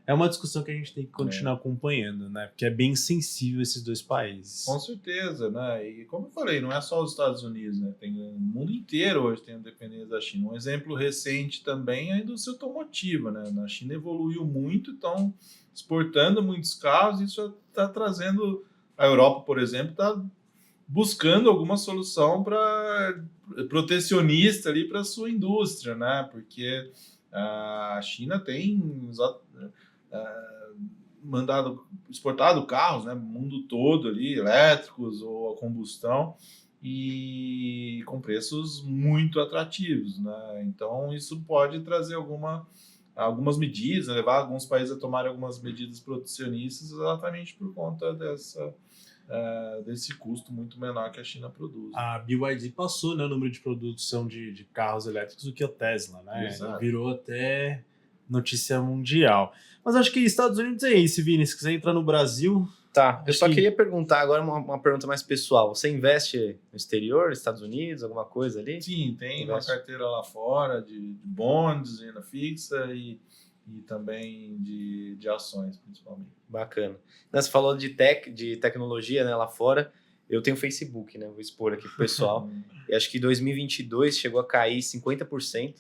É uma discussão que a gente tem que continuar acompanhando, né? Porque é bem sensível esses dois países. Com certeza, né? E como eu falei, não é só os Estados Unidos, né? Tem o mundo inteiro hoje tem a dependência da China. Um exemplo recente também é a indústria automotiva, né? Na China evoluiu muito, estão exportando muitos carros, e isso está trazendo... A Europa, por exemplo, está buscando alguma solução protecionista ali para a sua indústria, né? Porque a China tem exportado carros, né, no mundo todo ali, elétricos ou a combustão, e com preços muito atrativos, né? Então isso pode trazer algumas medidas, né, levar alguns países a tomarem algumas medidas protecionistas exatamente por conta desse custo muito menor que a China produz. A BYD passou, né, o número de produção de carros elétricos do que a Tesla, né? Exato. Virou até notícia mundial. Mas acho que Estados Unidos é isso, Vini. Se quiser entrar no Brasil... Tá, eu Acho só que- queria perguntar agora uma pergunta mais pessoal. Você investe no exterior, Estados Unidos, alguma coisa ali? Sim, tem uma Investe. carteira lá fora de bonds, renda fixa e também de ações, principalmente. Bacana. Você falou de tecnologia, né, lá fora. Eu tenho Facebook, né? Vou expor aqui pro pessoal. E acho que 2022 chegou a cair 50%.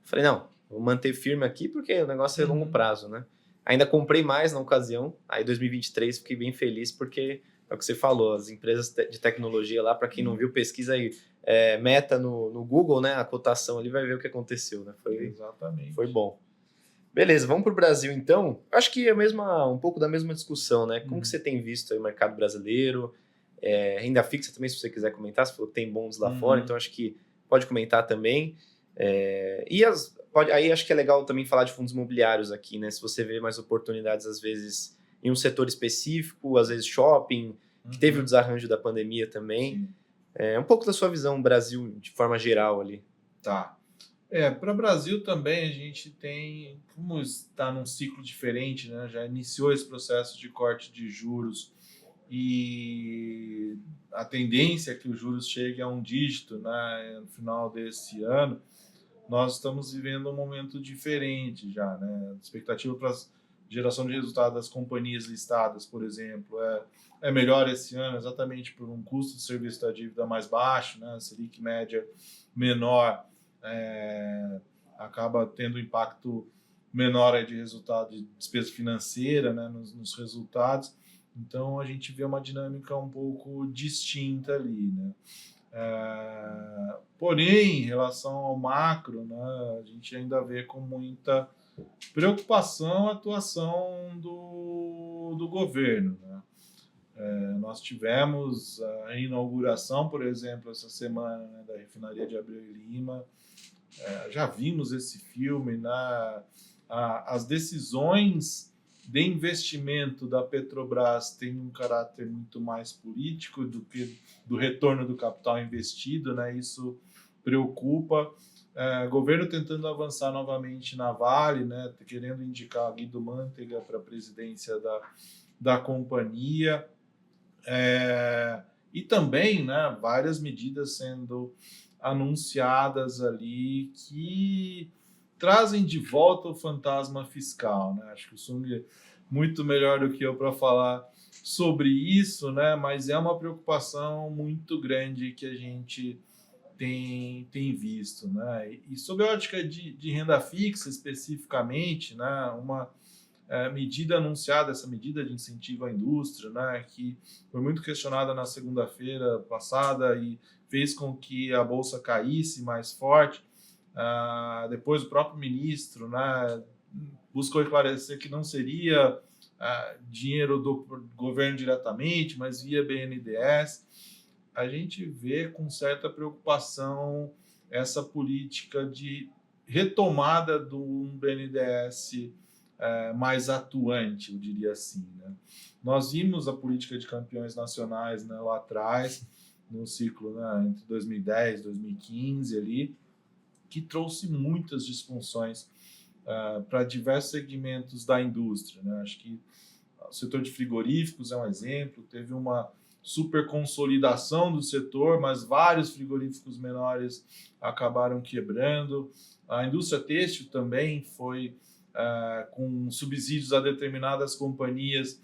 Falei, não, vou manter firme aqui porque o negócio é longo prazo, né? Ainda comprei mais na ocasião. Aí 2023 fiquei bem feliz porque é o que você falou, as empresas de tecnologia lá, para quem não viu, pesquisa aí Meta no Google, né? A cotação ali vai ver o que aconteceu, né? Exatamente. Foi bom. Beleza, vamos para o Brasil então. Acho que é um pouco da mesma discussão, né? Como que você tem visto aí o mercado brasileiro? Renda fixa também, se você quiser comentar, você falou que tem bons lá fora, então acho que pode comentar também. Aí acho que é legal também falar de fundos imobiliários aqui, né? Se você vê mais oportunidades, às vezes, em um setor específico, às vezes shopping, que teve o desarranjo da pandemia também. Sim. Um pouco da sua visão Brasil, de forma geral ali. Tá. Para o Brasil também a gente tem, como está num ciclo diferente, né? Já iniciou esse processo de corte de juros e a tendência é que os juros cheguem a um dígito, né, no final desse ano. Nós estamos vivendo um momento diferente já, né? A expectativa para a geração de resultado das companhias listadas, por exemplo, é melhor esse ano, exatamente por um custo de serviço da dívida mais baixo, né? A Selic média menor acaba tendo impacto menor aí de resultado de despesa financeira, né, nos resultados. Então a gente vê uma dinâmica um pouco distinta ali, né? Porém, em relação ao macro, né, a gente ainda vê com muita preocupação a atuação do governo, né? Nós tivemos a inauguração, por exemplo, essa semana, né, da refinaria de Abreu e Lima. Já vimos esse filme, né? As decisões de investimento da Petrobras têm um caráter muito mais político do que do retorno do capital investido, né? Isso preocupa. Governo tentando avançar novamente na Vale, né? Querendo indicar Guido Mantega para a presidência da companhia. E também, né, várias medidas sendo anunciadas ali que trazem de volta o fantasma fiscal, né? Acho que o Sung é muito melhor do que eu para falar sobre isso, né? Mas é uma preocupação muito grande que a gente tem visto, né? E sob a ótica de renda fixa especificamente, né? Uma medida anunciada, essa medida de incentivo à indústria, né? Que foi muito questionada na segunda-feira passada e fez com que a bolsa caísse mais forte. Depois o próprio ministro, né, buscou esclarecer que não seria dinheiro do governo diretamente, mas via BNDES. A gente vê com certa preocupação essa política de retomada do BNDES mais atuante, eu diria assim, né? Nós vimos a política de campeões nacionais, né, lá atrás, no ciclo, né, entre 2010 e 2015 ali, que trouxe muitas disfunções para diversos segmentos da indústria, né? Acho que o setor de frigoríficos é um exemplo, teve uma super consolidação do setor, mas vários frigoríficos menores acabaram quebrando. A indústria têxtil também foi com subsídios a determinadas companhias,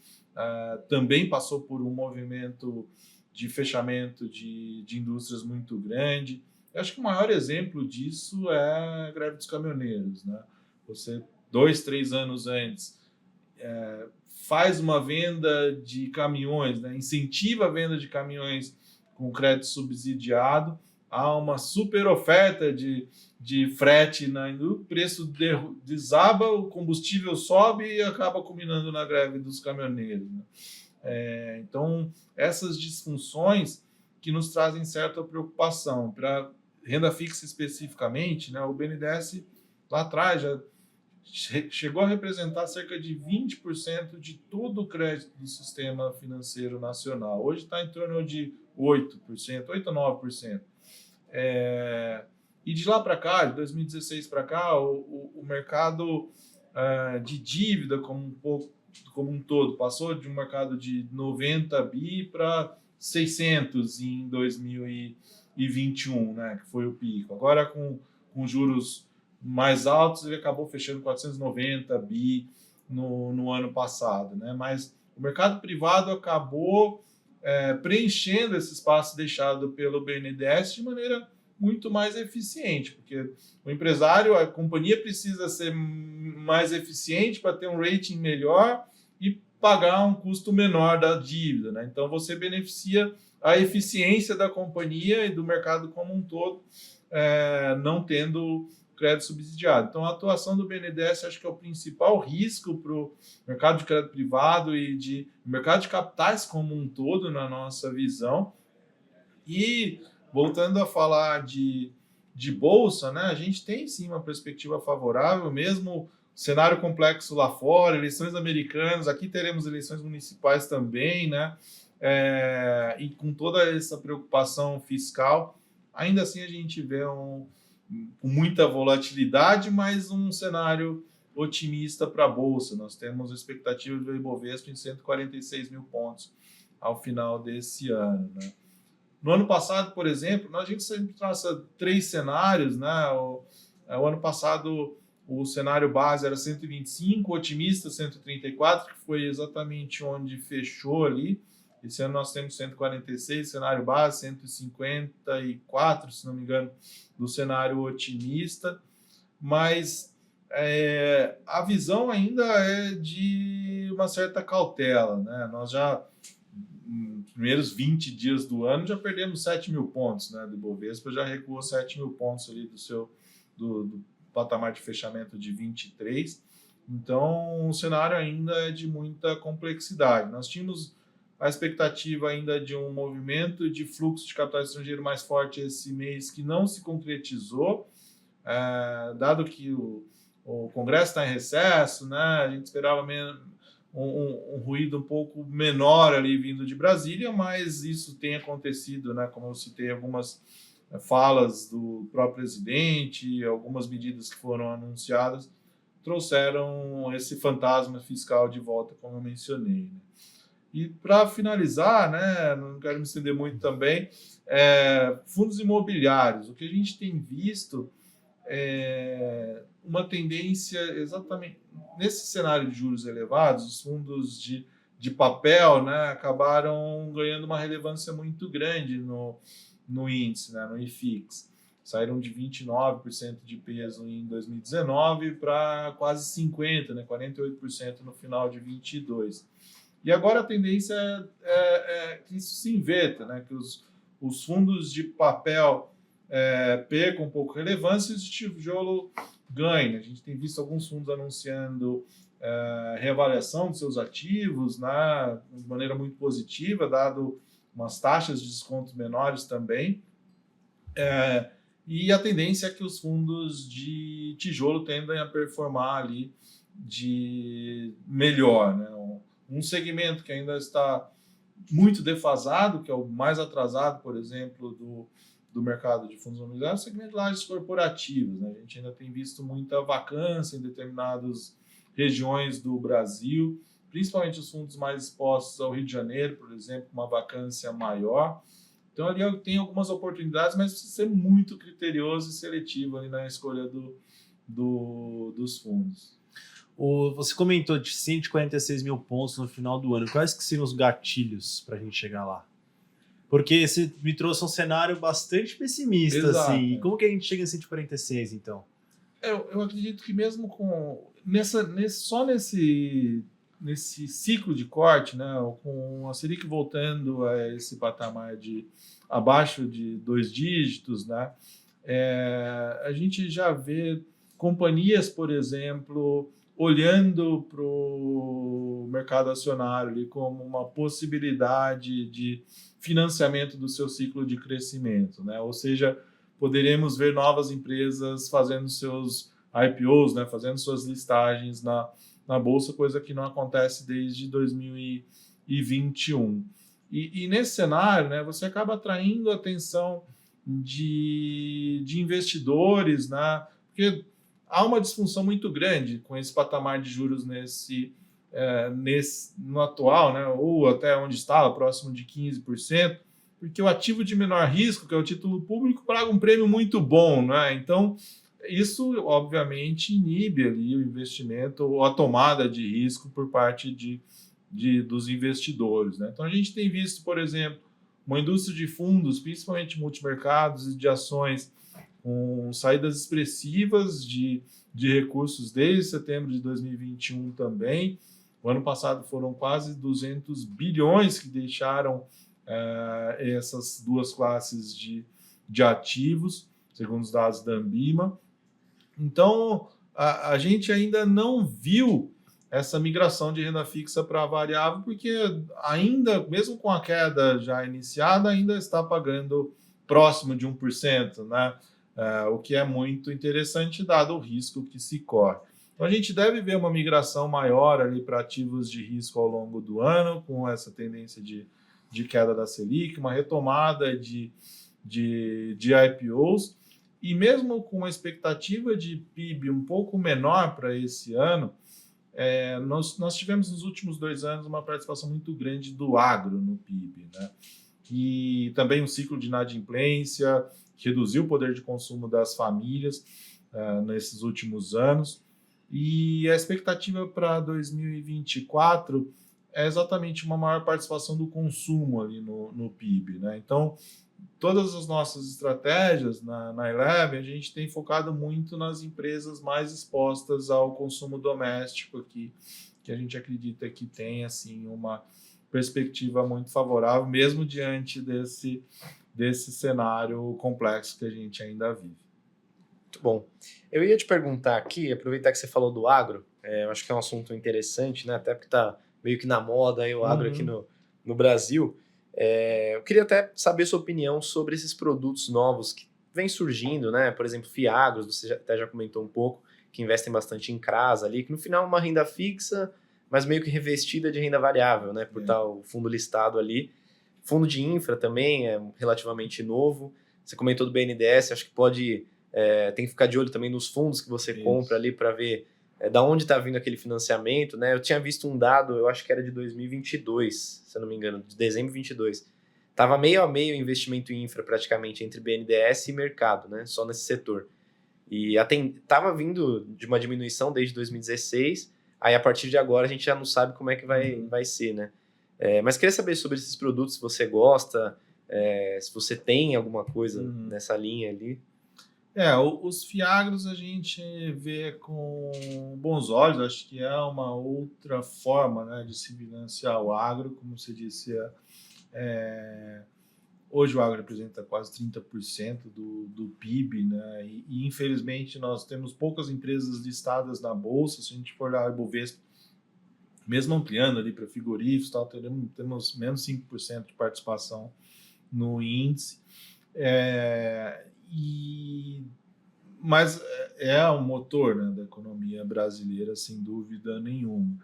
também passou por um movimento de fechamento de indústrias muito grande. Eu acho que o maior exemplo disso é a greve dos caminhoneiros, né? Você, 2, 3 anos antes, faz uma venda de caminhões, né, incentiva a venda de caminhões com crédito subsidiado, há uma super oferta de frete, né, o preço desaba, o combustível sobe e acaba culminando na greve dos caminhoneiros. Né? Então, essas disfunções que nos trazem certa preocupação. Para renda fixa especificamente, né, o BNDES lá atrás já chegou a representar cerca de 20% de todo o crédito do sistema financeiro nacional. Hoje está em torno de 8%, 8 a 9%. E de lá para cá, de 2016 para cá, o mercado de dívida como um todo passou de um mercado de 90 bi para 600 em 2021, né, que foi o pico. Agora, com juros mais altos, ele acabou fechando 490 bi no ano passado. Né? Mas o mercado privado acabou preenchendo esse espaço deixado pelo BNDES de maneira muito mais eficiente, porque o empresário, a companhia precisa ser mais eficiente para ter um rating melhor e pagar um custo menor da dívida. Né? Então, você beneficia a eficiência da companhia e do mercado como um todo, não tendo crédito subsidiado. Então, a atuação do BNDES acho que é o principal risco para o mercado de crédito privado e de mercado de capitais como um todo, na nossa visão. E, voltando a falar de bolsa, né, a gente tem sim uma perspectiva favorável, mesmo cenário complexo lá fora, eleições americanas, aqui teremos eleições municipais também, né, e com toda essa preocupação fiscal, ainda assim a gente vê com muita volatilidade, mas um cenário otimista para a Bolsa. Nós temos a expectativa do Ibovespa em 146 mil pontos ao final desse ano. Né? No ano passado, por exemplo, a gente sempre traça 3 cenários. Né? O ano passado, o cenário base era 125, otimista 134, que foi exatamente onde fechou ali. Esse ano nós temos 146, cenário base, 154, se não me engano, do cenário otimista, mas a visão ainda é de uma certa cautela. Né? Nós já, nos primeiros 20 dias do ano, já perdemos 7 mil pontos. Né? Do Ibovespa já recuou 7 mil pontos ali do patamar de fechamento de 23. Então, o cenário ainda é de muita complexidade. Nós tínhamos a expectativa ainda de um movimento de fluxo de capital estrangeiro mais forte esse mês, que não se concretizou, dado que o Congresso está em recesso, né, a gente esperava um ruído um pouco menor ali vindo de Brasília, mas isso tem acontecido, né, como eu citei algumas falas do próprio presidente, algumas medidas que foram anunciadas, trouxeram esse fantasma fiscal de volta, como eu mencionei. Né. E para finalizar, né, não quero me estender muito também, fundos imobiliários. O que a gente tem visto é uma tendência exatamente nesse cenário de juros elevados, os fundos de papel, né, acabaram ganhando uma relevância muito grande no índice, né, no IFIX. Saíram de 29% de peso em 2019 para quase 50%, né, 48% no final de 2022. E agora a tendência é que isso se inverta, né? Que os fundos de papel percam um pouco relevância e o tijolo ganhe. A gente tem visto alguns fundos anunciando reavaliação de seus ativos, né, de maneira muito positiva, dado umas taxas de descontos menores também. E a tendência é que os fundos de tijolo tendem a performar ali de melhor, né? Um segmento que ainda está muito defasado, que é o mais atrasado, por exemplo, do mercado de fundos imobiliários, é o segmento de lajes corporativas. Né? A gente ainda tem visto muita vacância em determinadas regiões do Brasil, principalmente os fundos mais expostos ao Rio de Janeiro, por exemplo, com uma vacância maior. Então, ali tem algumas oportunidades, mas precisa ser muito criterioso e seletivo ali na escolha dos fundos. Você comentou de 146 mil pontos no final do ano. Quais que seriam os gatilhos para a gente chegar lá? Porque você me trouxe um cenário bastante pessimista. Exato, assim. E como que a gente chega em 146, então? Eu acredito que mesmo só nesse nesse ciclo de corte, né, com a Selic voltando a esse patamar de abaixo de 2 dígitos, né, a gente já vê companhias, por exemplo, olhando para o mercado acionário ali como uma possibilidade de financiamento do seu ciclo de crescimento, né? Ou seja, poderemos ver novas empresas fazendo seus IPOs, né? Fazendo suas listagens na bolsa, coisa que não acontece desde 2021. E nesse cenário, né, você acaba atraindo a atenção de investidores, né? Porque há uma disfunção muito grande com esse patamar de juros no atual, né, ou até onde estava, próximo de 15%, porque o ativo de menor risco, que é o título público, paga um prêmio muito bom, né? Então, isso, obviamente, inibe ali o investimento ou a tomada de risco por parte dos investidores, né? Então, a gente tem visto, por exemplo, uma indústria de fundos, principalmente multimercados e de ações, com saídas expressivas de recursos desde setembro de 2021 também. O ano passado foram quase 200 bilhões que deixaram essas duas classes de ativos, segundo os dados da Ambima. Então, a gente ainda não viu essa migração de renda fixa para variável, porque ainda, mesmo com a queda já iniciada, ainda está pagando próximo de 1%, né? O que é muito interessante, dado o risco que se corre. Então, a gente deve ver uma migração maior ali para ativos de risco ao longo do ano, com essa tendência de queda da Selic, uma retomada de IPOs, e mesmo com uma expectativa de PIB um pouco menor para esse ano, nós tivemos nos últimos 2 anos uma participação muito grande do agro no PIB, né? E também um ciclo de inadimplência, que reduziu o poder de consumo das famílias nesses últimos anos. E a expectativa para 2024 é exatamente uma maior participação do consumo ali no PIB, né? Então, todas as nossas estratégias na Eleven, a gente tem focado muito nas empresas mais expostas ao consumo doméstico aqui, que a gente acredita que tem assim, uma perspectiva muito favorável, mesmo diante desse cenário complexo que a gente ainda vive. Muito bom. Eu ia te perguntar aqui, aproveitar que você falou do agro, eu acho que é um assunto interessante, né? Até porque está meio que na moda aí o agro aqui no Brasil. Eu queria até saber sua opinião sobre esses produtos novos que vêm surgindo, né? Por exemplo, Fiagros, você até já comentou um pouco, que investem bastante em CRAS ali, que no final é uma renda fixa, mas meio que revestida de renda variável, né? Por tal fundo listado ali. Fundo de infra também é relativamente novo. Você comentou do BNDES, acho que tem que ficar de olho também nos fundos que você compra ali para ver da onde está vindo aquele financiamento, né? Eu tinha visto um dado, eu acho que era de 2022, se eu não me engano, de dezembro de 2022. Estava meio a meio investimento em infra praticamente entre BNDES e mercado, né? Só nesse setor. E estava vindo de uma diminuição desde 2016, aí a partir de agora a gente já não sabe como é que vai ser, né? Mas queria saber sobre esses produtos, se você gosta, se você tem alguma coisa nessa linha ali. Os Fiagros a gente vê com bons olhos, acho que é uma outra forma, né, de se financiar o agro, como você disse, hoje o agro representa quase 30% do PIB, né, e infelizmente nós temos poucas empresas listadas na Bolsa. Se a gente for olhar o Ibovespa, mesmo ampliando ali para frigoríficos, temos menos 5% de participação no índice. Mas é o motor, né, da economia brasileira, sem dúvida nenhuma.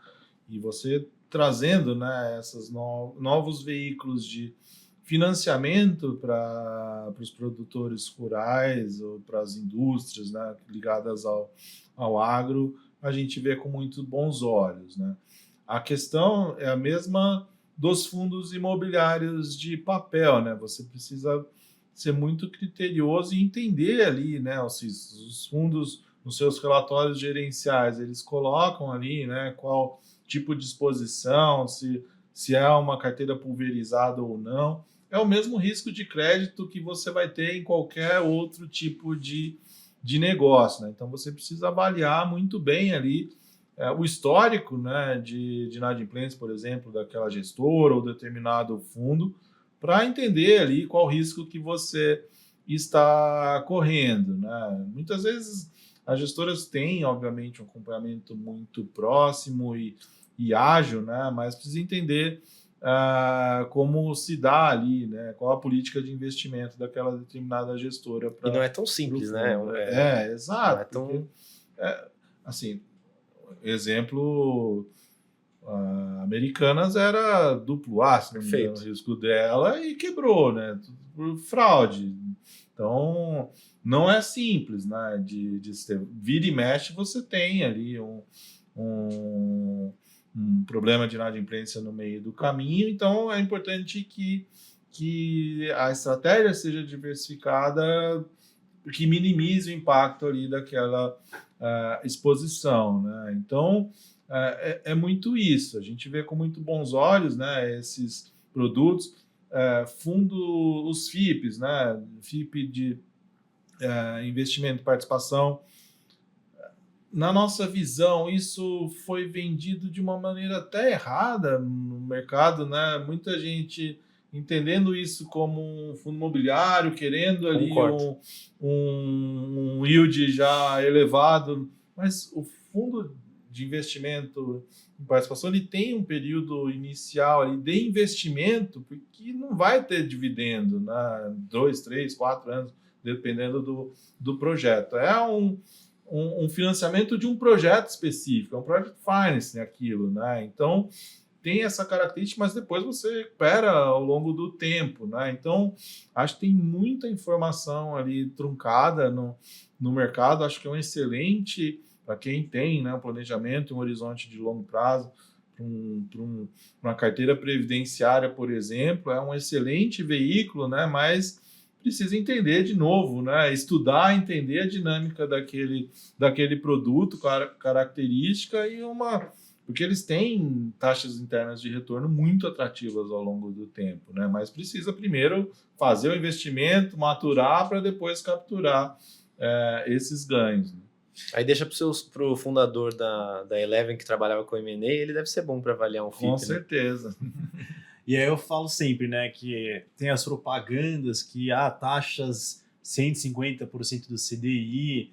E você trazendo, né, esses novos veículos de financiamento para os produtores rurais ou para as indústrias, né, ligadas ao agro, a gente vê com muito bons olhos, né? A questão é a mesma dos fundos imobiliários de papel, né? Você precisa ser muito criterioso e entender ali, né, os fundos nos seus relatórios gerenciais, eles colocam ali, né, qual tipo de exposição, se é uma carteira pulverizada ou não. É o mesmo risco de crédito que você vai ter em qualquer outro tipo de negócio, né? Então você precisa avaliar muito bem ali o histórico, né, de inadimplência, por exemplo, daquela gestora ou determinado fundo, para entender ali qual risco que você está correndo, né? Muitas vezes as gestoras têm, obviamente, um acompanhamento muito próximo e ágil, né? Mas precisa entender como se dá ali, né? Qual a política de investimento daquela determinada gestora. E não é tão simples, né? Exato. Não é tão... Porque, assim, exemplo, Americanas era duplo A, se não me engano, o risco dela, e quebrou, né? Por fraude. Então, não é simples, né? De vira e mexe, você tem ali um problema de inadimplência no meio do caminho. Então, é importante que a estratégia seja diversificada, que minimize o impacto ali daquela exposição, né? Então, é muito isso. A gente vê com muito bons olhos, né, esses produtos. Os FIPs, né? FIP de investimento e participação. Na nossa visão, isso foi vendido de uma maneira até errada no mercado, né? Muita gente entendendo isso como um fundo imobiliário, querendo ali um yield já elevado, mas o fundo de investimento em participação, ele tem um período inicial ali de investimento, porque não vai ter dividendo, né? 2, 3, 4 anos, dependendo do projeto. É um financiamento de um projeto específico, é um project finance, aquilo, né? Então, tem essa característica, mas depois você recupera ao longo do tempo, né? Então, acho que tem muita informação ali truncada no mercado. Acho que é um excelente, para quem tem, né, um planejamento, um horizonte de longo prazo, uma carteira previdenciária, por exemplo, é um excelente veículo, né? Mas precisa entender de novo, né? Estudar, entender a dinâmica daquele produto, característica porque eles têm taxas internas de retorno muito atrativas ao longo do tempo, né? Mas precisa primeiro fazer o investimento, maturar para depois capturar esses ganhos, né? Aí deixa para o fundador da Eleven, que trabalhava com M&A, ele deve ser bom para avaliar um FIP. Com certeza. E aí eu falo sempre, né, que tem as propagandas que taxas 150% do CDI,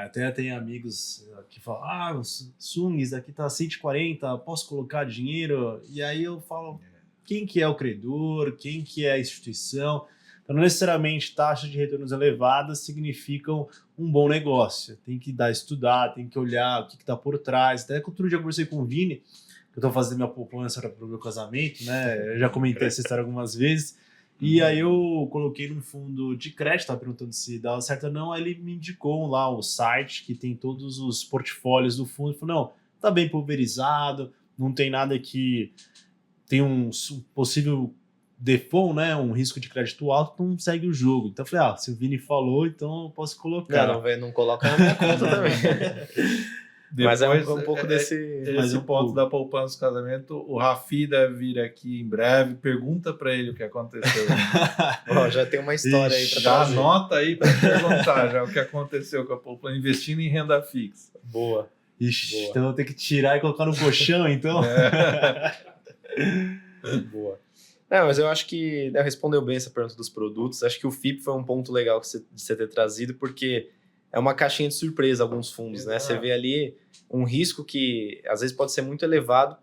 até tem amigos que falam, os Sungs aqui tá 140, posso colocar dinheiro? E aí eu falo, quem que é o credor, quem que é a instituição? Então, não necessariamente taxas de retornos elevadas significam um bom negócio. Tem que estudar, tem que olhar o que está por trás. Até que outro dia eu conversei com o Vini, que eu estou fazendo minha poupança para o meu casamento, né? Eu já comentei essa história algumas vezes. E aí eu coloquei num fundo de crédito, estava perguntando se dava certo ou não, aí ele me indicou lá o site que tem todos os portfólios do fundo. Ele falou, não, tá bem pulverizado, não tem nada que tem um possível default, né, um risco de crédito alto, não segue o jogo. Então eu falei, se o Vini falou, então eu posso colocar. Não coloca na minha conta também. Mas é um pouco desse... Esse ponto da poupança do casamento, o Rafi deve vir aqui em breve, pergunta para ele o que aconteceu. Já tem uma história aí para já trazer. anota aí para perguntar já o que aconteceu com a poupança, investindo em renda fixa. Boa. Ixi, então eu vou ter que tirar e colocar no colchão, então? Boa. Não, mas eu acho que respondeu bem essa pergunta dos produtos. Acho que o FIP foi um ponto legal de você ter trazido, porque é uma caixinha de surpresa alguns fundos, né? Você vê ali um risco que às vezes pode ser muito elevado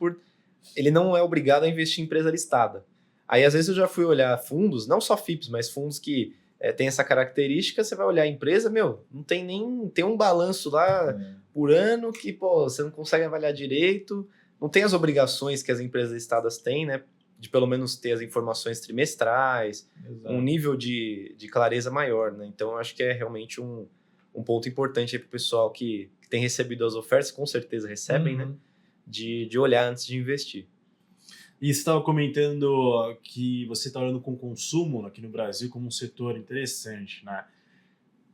ele não é obrigado a investir em empresa listada. Aí às vezes eu já fui olhar fundos, não só FIPs, mas fundos que tem essa característica, você vai olhar a empresa, não tem tem um balanço lá por ano que, você não consegue avaliar direito, não tem as obrigações que as empresas listadas têm, né? De pelo menos ter as informações trimestrais, um nível de clareza maior, né? Então, eu acho que é realmente um ponto importante para o pessoal que tem recebido as ofertas, com certeza recebem, né? De olhar antes de investir. E você estava comentando que você está olhando com consumo aqui no Brasil como um setor interessante, né?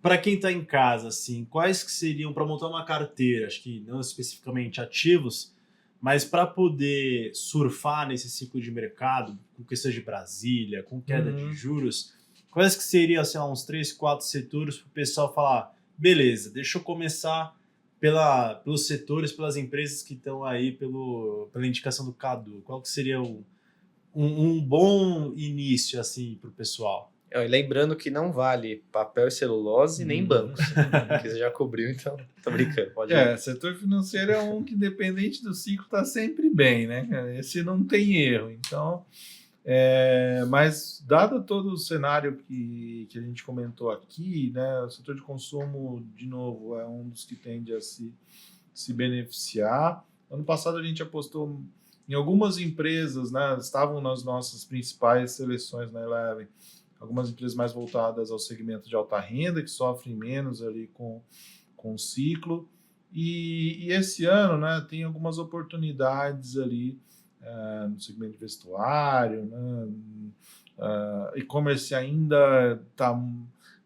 Para quem está em casa, assim, quais que seriam, para montar uma carteira, acho que não especificamente ativos, mas para poder surfar nesse ciclo de mercado, com questão de Brasília, com queda de juros, quais que seriam, assim, uns 3, 4 setores para o pessoal falar, beleza, deixa eu começar pelos setores, pelas empresas que estão aí pela indicação do Cadu? Qual que seria um bom início assim para o pessoal? E lembrando que não vale papel e celulose nem bancos, que você já cobriu, então tô brincando. Pode ir. Setor financeiro é um que, independente do ciclo, está sempre bem, né, cara? Esse não tem erro. Então, mas dado todo o cenário que a gente comentou aqui, né, o setor de consumo, de novo, é um dos que tende a se beneficiar. Ano passado a gente apostou em algumas empresas, né, estavam nas nossas principais seleções na Eleven, algumas empresas mais voltadas ao segmento de alta renda, que sofrem menos ali com o ciclo. E esse ano, né, tem algumas oportunidades ali no segmento de vestuário, né, e-commerce ainda está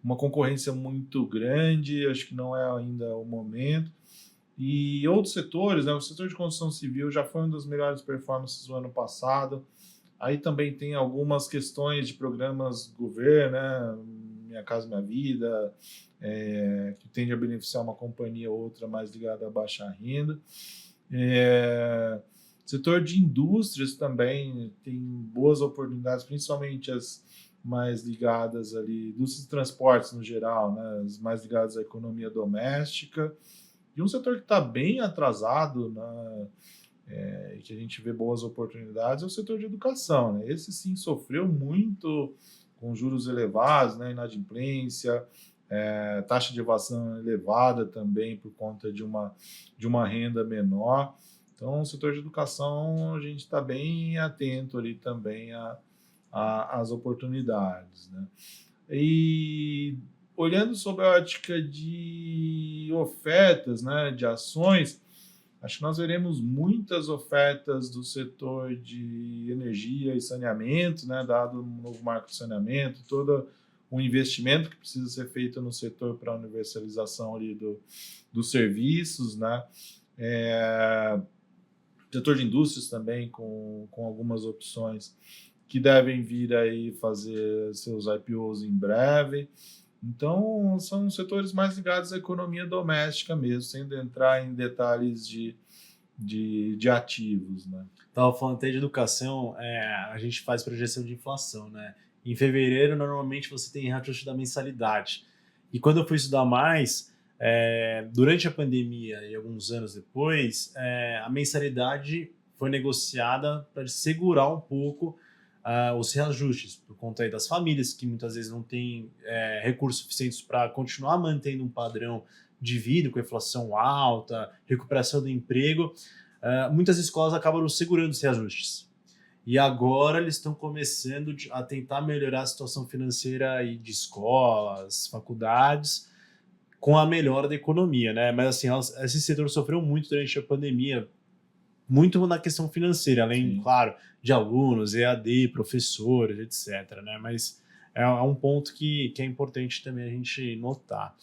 uma concorrência muito grande, acho que não é ainda o momento. E outros setores, né, o setor de construção civil já foi uma das melhores performances do ano passado. Aí também tem algumas questões de programas do governo, né? Minha Casa Minha Vida, que tende a beneficiar uma companhia ou outra mais ligada à baixa renda. Setor de indústrias também tem boas oportunidades, principalmente as mais ligadas ali, indústrias de transportes no geral, né? As mais ligadas à economia doméstica. E um setor que está bem atrasado, né? Que a gente vê boas oportunidades, é o setor de educação, né? Esse sim sofreu muito com juros elevados, né? Inadimplência, taxa de evasão elevada também por conta de uma renda menor. Então, o setor de educação, a gente está bem atento ali também às oportunidades, né? E olhando sob a ótica de ofertas, né, de ações, acho que nós veremos muitas ofertas do setor de energia e saneamento, né, dado o novo marco de saneamento, todo o investimento que precisa ser feito no setor para a universalização ali dos serviços, né? Setor de indústrias também com algumas opções que devem vir aí fazer seus IPOs em breve. Então, são setores mais ligados à economia doméstica mesmo, sem entrar em detalhes de ativos, né? Estava falando até de educação, a gente faz projeção de inflação, né? Em fevereiro, normalmente, você tem reajuste da mensalidade. E quando eu fui estudar mais, durante a pandemia e alguns anos depois, a mensalidade foi negociada para segurar um pouco os reajustes, por conta aí das famílias que muitas vezes não têm recursos suficientes para continuar mantendo um padrão de vida com inflação alta, recuperação do emprego. Muitas escolas acabam segurando os reajustes. E agora eles estão começando a tentar melhorar a situação financeira aí de escolas, faculdades, com a melhora da economia, né? Mas assim, esse setor sofreu muito durante a pandemia, muito na questão financeira, além, Sim. claro, de alunos, EAD, professores, etc, né? Mas é um ponto que é importante também a gente notar.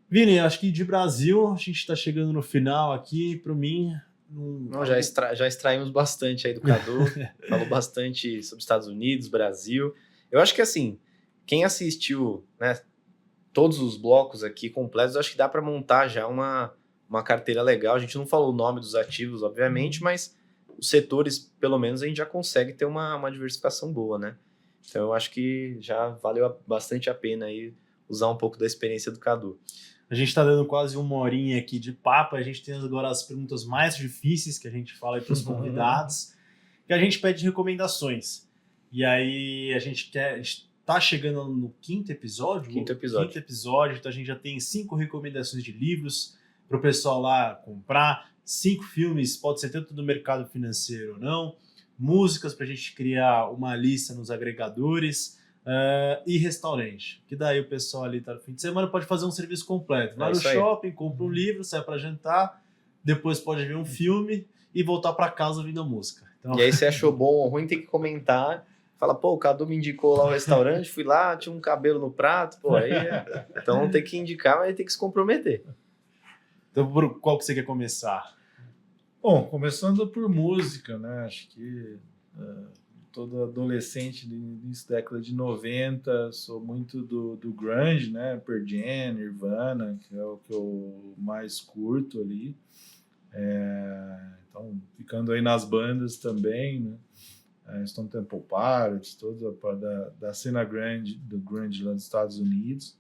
Vini, acho que de Brasil a gente está chegando no final aqui. Para mim, Não, já extraímos bastante aí do Cadu, falou bastante sobre Estados Unidos, Brasil. Eu acho que assim, quem assistiu, né, todos os blocos aqui completos, eu acho que dá para montar já uma carteira legal. A gente não falou o nome dos ativos, obviamente, mas os setores, pelo menos, a gente já consegue ter uma diversificação boa, né? Então eu acho que já valeu bastante a pena aí usar um pouco da experiência do Cadu. A gente está dando quase uma horinha aqui de papo. A gente tem agora as perguntas mais difíceis que a gente fala aí para os convidados, que a gente pede recomendações. E aí a gente está chegando no quinto episódio. Quinto episódio. Então a gente já tem 5 recomendações de livros para o pessoal lá comprar, 5 filmes, pode ser tanto do mercado financeiro ou não, músicas para a gente criar uma lista nos agregadores. E restaurante, que daí o pessoal ali tá no fim de semana pode fazer um serviço completo, vai no shopping, compra um livro, sai para jantar, depois pode ver um filme e voltar para casa ouvindo a música. Então... E aí você achou bom ou ruim, tem que comentar, fala, pô, o Cadu me indicou lá o restaurante, fui lá, tinha um cabelo no prato, pô, aí então tem que indicar, mas tem que se comprometer. Então por qual que você quer começar? Bom, começando por música, né, acho que todo adolescente do início da década de 90, sou muito do grunge, né? Pearl Jam, Nirvana, que é o que eu mais curto ali. Então, ficando aí nas bandas também, né? Stone Temple Pilots, toda da cena do grunge lá dos Estados Unidos.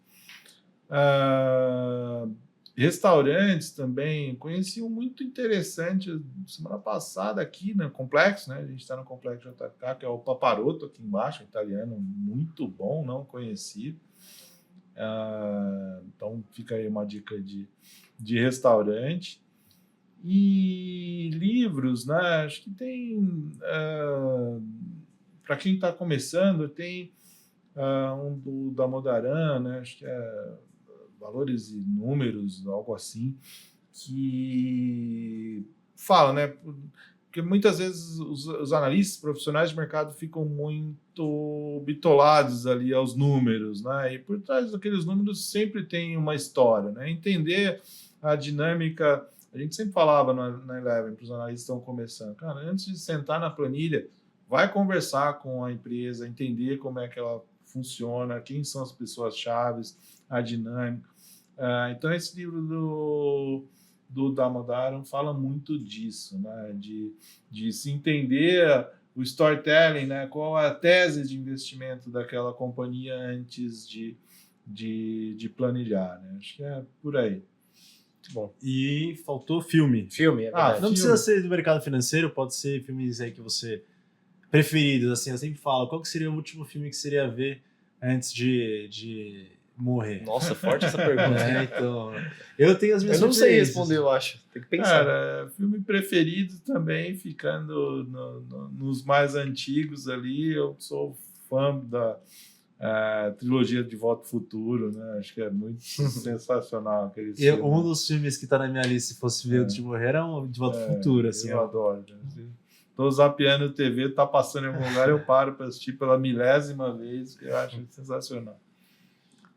Restaurantes também, conheci um muito interessante semana passada aqui no Complexo, né? A gente está no Complexo JK, que é o Paparotto aqui embaixo, italiano, muito bom, não conheci. Então fica aí uma dica de restaurante. E livros, né? Acho que tem, para quem está começando, tem um do Damodaran, né? Acho que é Valores e Números, algo assim, que fala, né? Porque muitas vezes os analistas profissionais de mercado ficam muito bitolados ali aos números, né? E por trás daqueles números sempre tem uma história, né? Entender a dinâmica. A gente sempre falava na Eleven para os analistas que estão começando, cara, antes de sentar na planilha, vai conversar com a empresa, entender como é que ela funciona, quem são as pessoas-chave, a dinâmica. Então, esse livro do Damodaran fala muito disso, né? De se entender o storytelling, né? Qual é a tese de investimento daquela companhia antes de planilhar, né? Acho que é por aí. Muito bom. E faltou filme. Filme, é verdade. Não precisa ser do mercado financeiro, pode ser filmes aí que você... preferidos, assim, eu sempre falo, qual que seria o último filme que seria ver antes de morrer? Nossa, forte essa pergunta. Então, eu tenho as minhas Eu não sei preferências. responder, eu acho. Tem que pensar. Cara, filme preferido também, ficando nos mais antigos ali, eu sou fã da trilogia de Volta ao Futuro, né? Acho que é muito sensacional aquele filme. Um dos filmes que tá na minha lista, se fosse ver antes de morrer, era um de Volta ao Futuro, assim. Eu adoro. Tô zapeando TV, tá passando em algum lugar, eu paro para assistir pela 1000ª vez, que eu acho sensacional.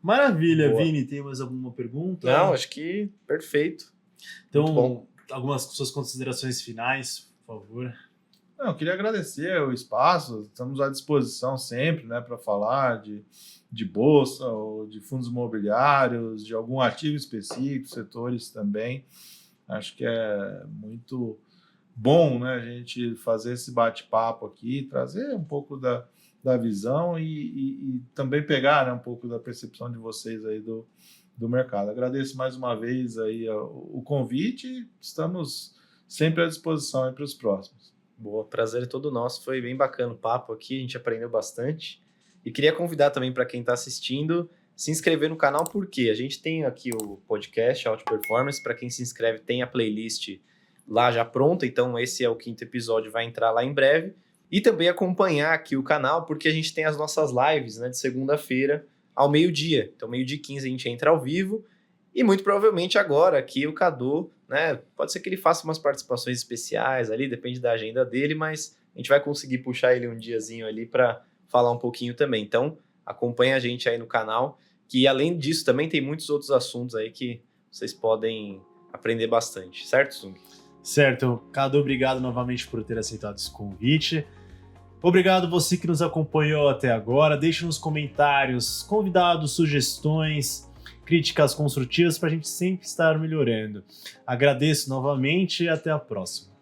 Maravilha, Boa. Vini, tem mais alguma pergunta? Não, acho que perfeito. Muito Então, bom. algumas suas considerações finais, por favor. Não, eu queria agradecer o espaço, estamos à disposição sempre, né, para falar de bolsa ou de fundos imobiliários, de algum ativo específico, setores também. Acho que é muito bom, né, a gente fazer esse bate-papo aqui, trazer um pouco da visão e também pegar, né, um pouco da percepção de vocês aí do mercado. Agradeço mais uma vez aí o convite e estamos sempre à disposição aí para os próximos. Boa, prazer é todo nosso. Foi bem bacana o papo aqui, a gente aprendeu bastante. E queria convidar também para quem está assistindo, se inscrever no canal, porque a gente tem aqui o podcast Alto Performance. Para quem se inscreve, tem a playlist lá já pronta, então esse é o 5º episódio, vai entrar lá em breve. E também acompanhar aqui o canal, porque a gente tem as nossas lives, né, de segunda-feira ao meio-dia. Então, 12h15 a gente entra ao vivo. E muito provavelmente agora aqui o Cadu, né, pode ser que ele faça umas participações especiais ali, depende da agenda dele, mas a gente vai conseguir puxar ele um diazinho ali para falar um pouquinho também. Então, acompanha a gente aí no canal, que além disso também tem muitos outros assuntos aí que vocês podem aprender bastante. Certo, Sung? Certo. Cadu, obrigado novamente por ter aceitado esse convite. Obrigado você que nos acompanhou até agora. Deixe nos comentários convidados, sugestões, críticas construtivas para a gente sempre estar melhorando. Agradeço novamente e até a próxima.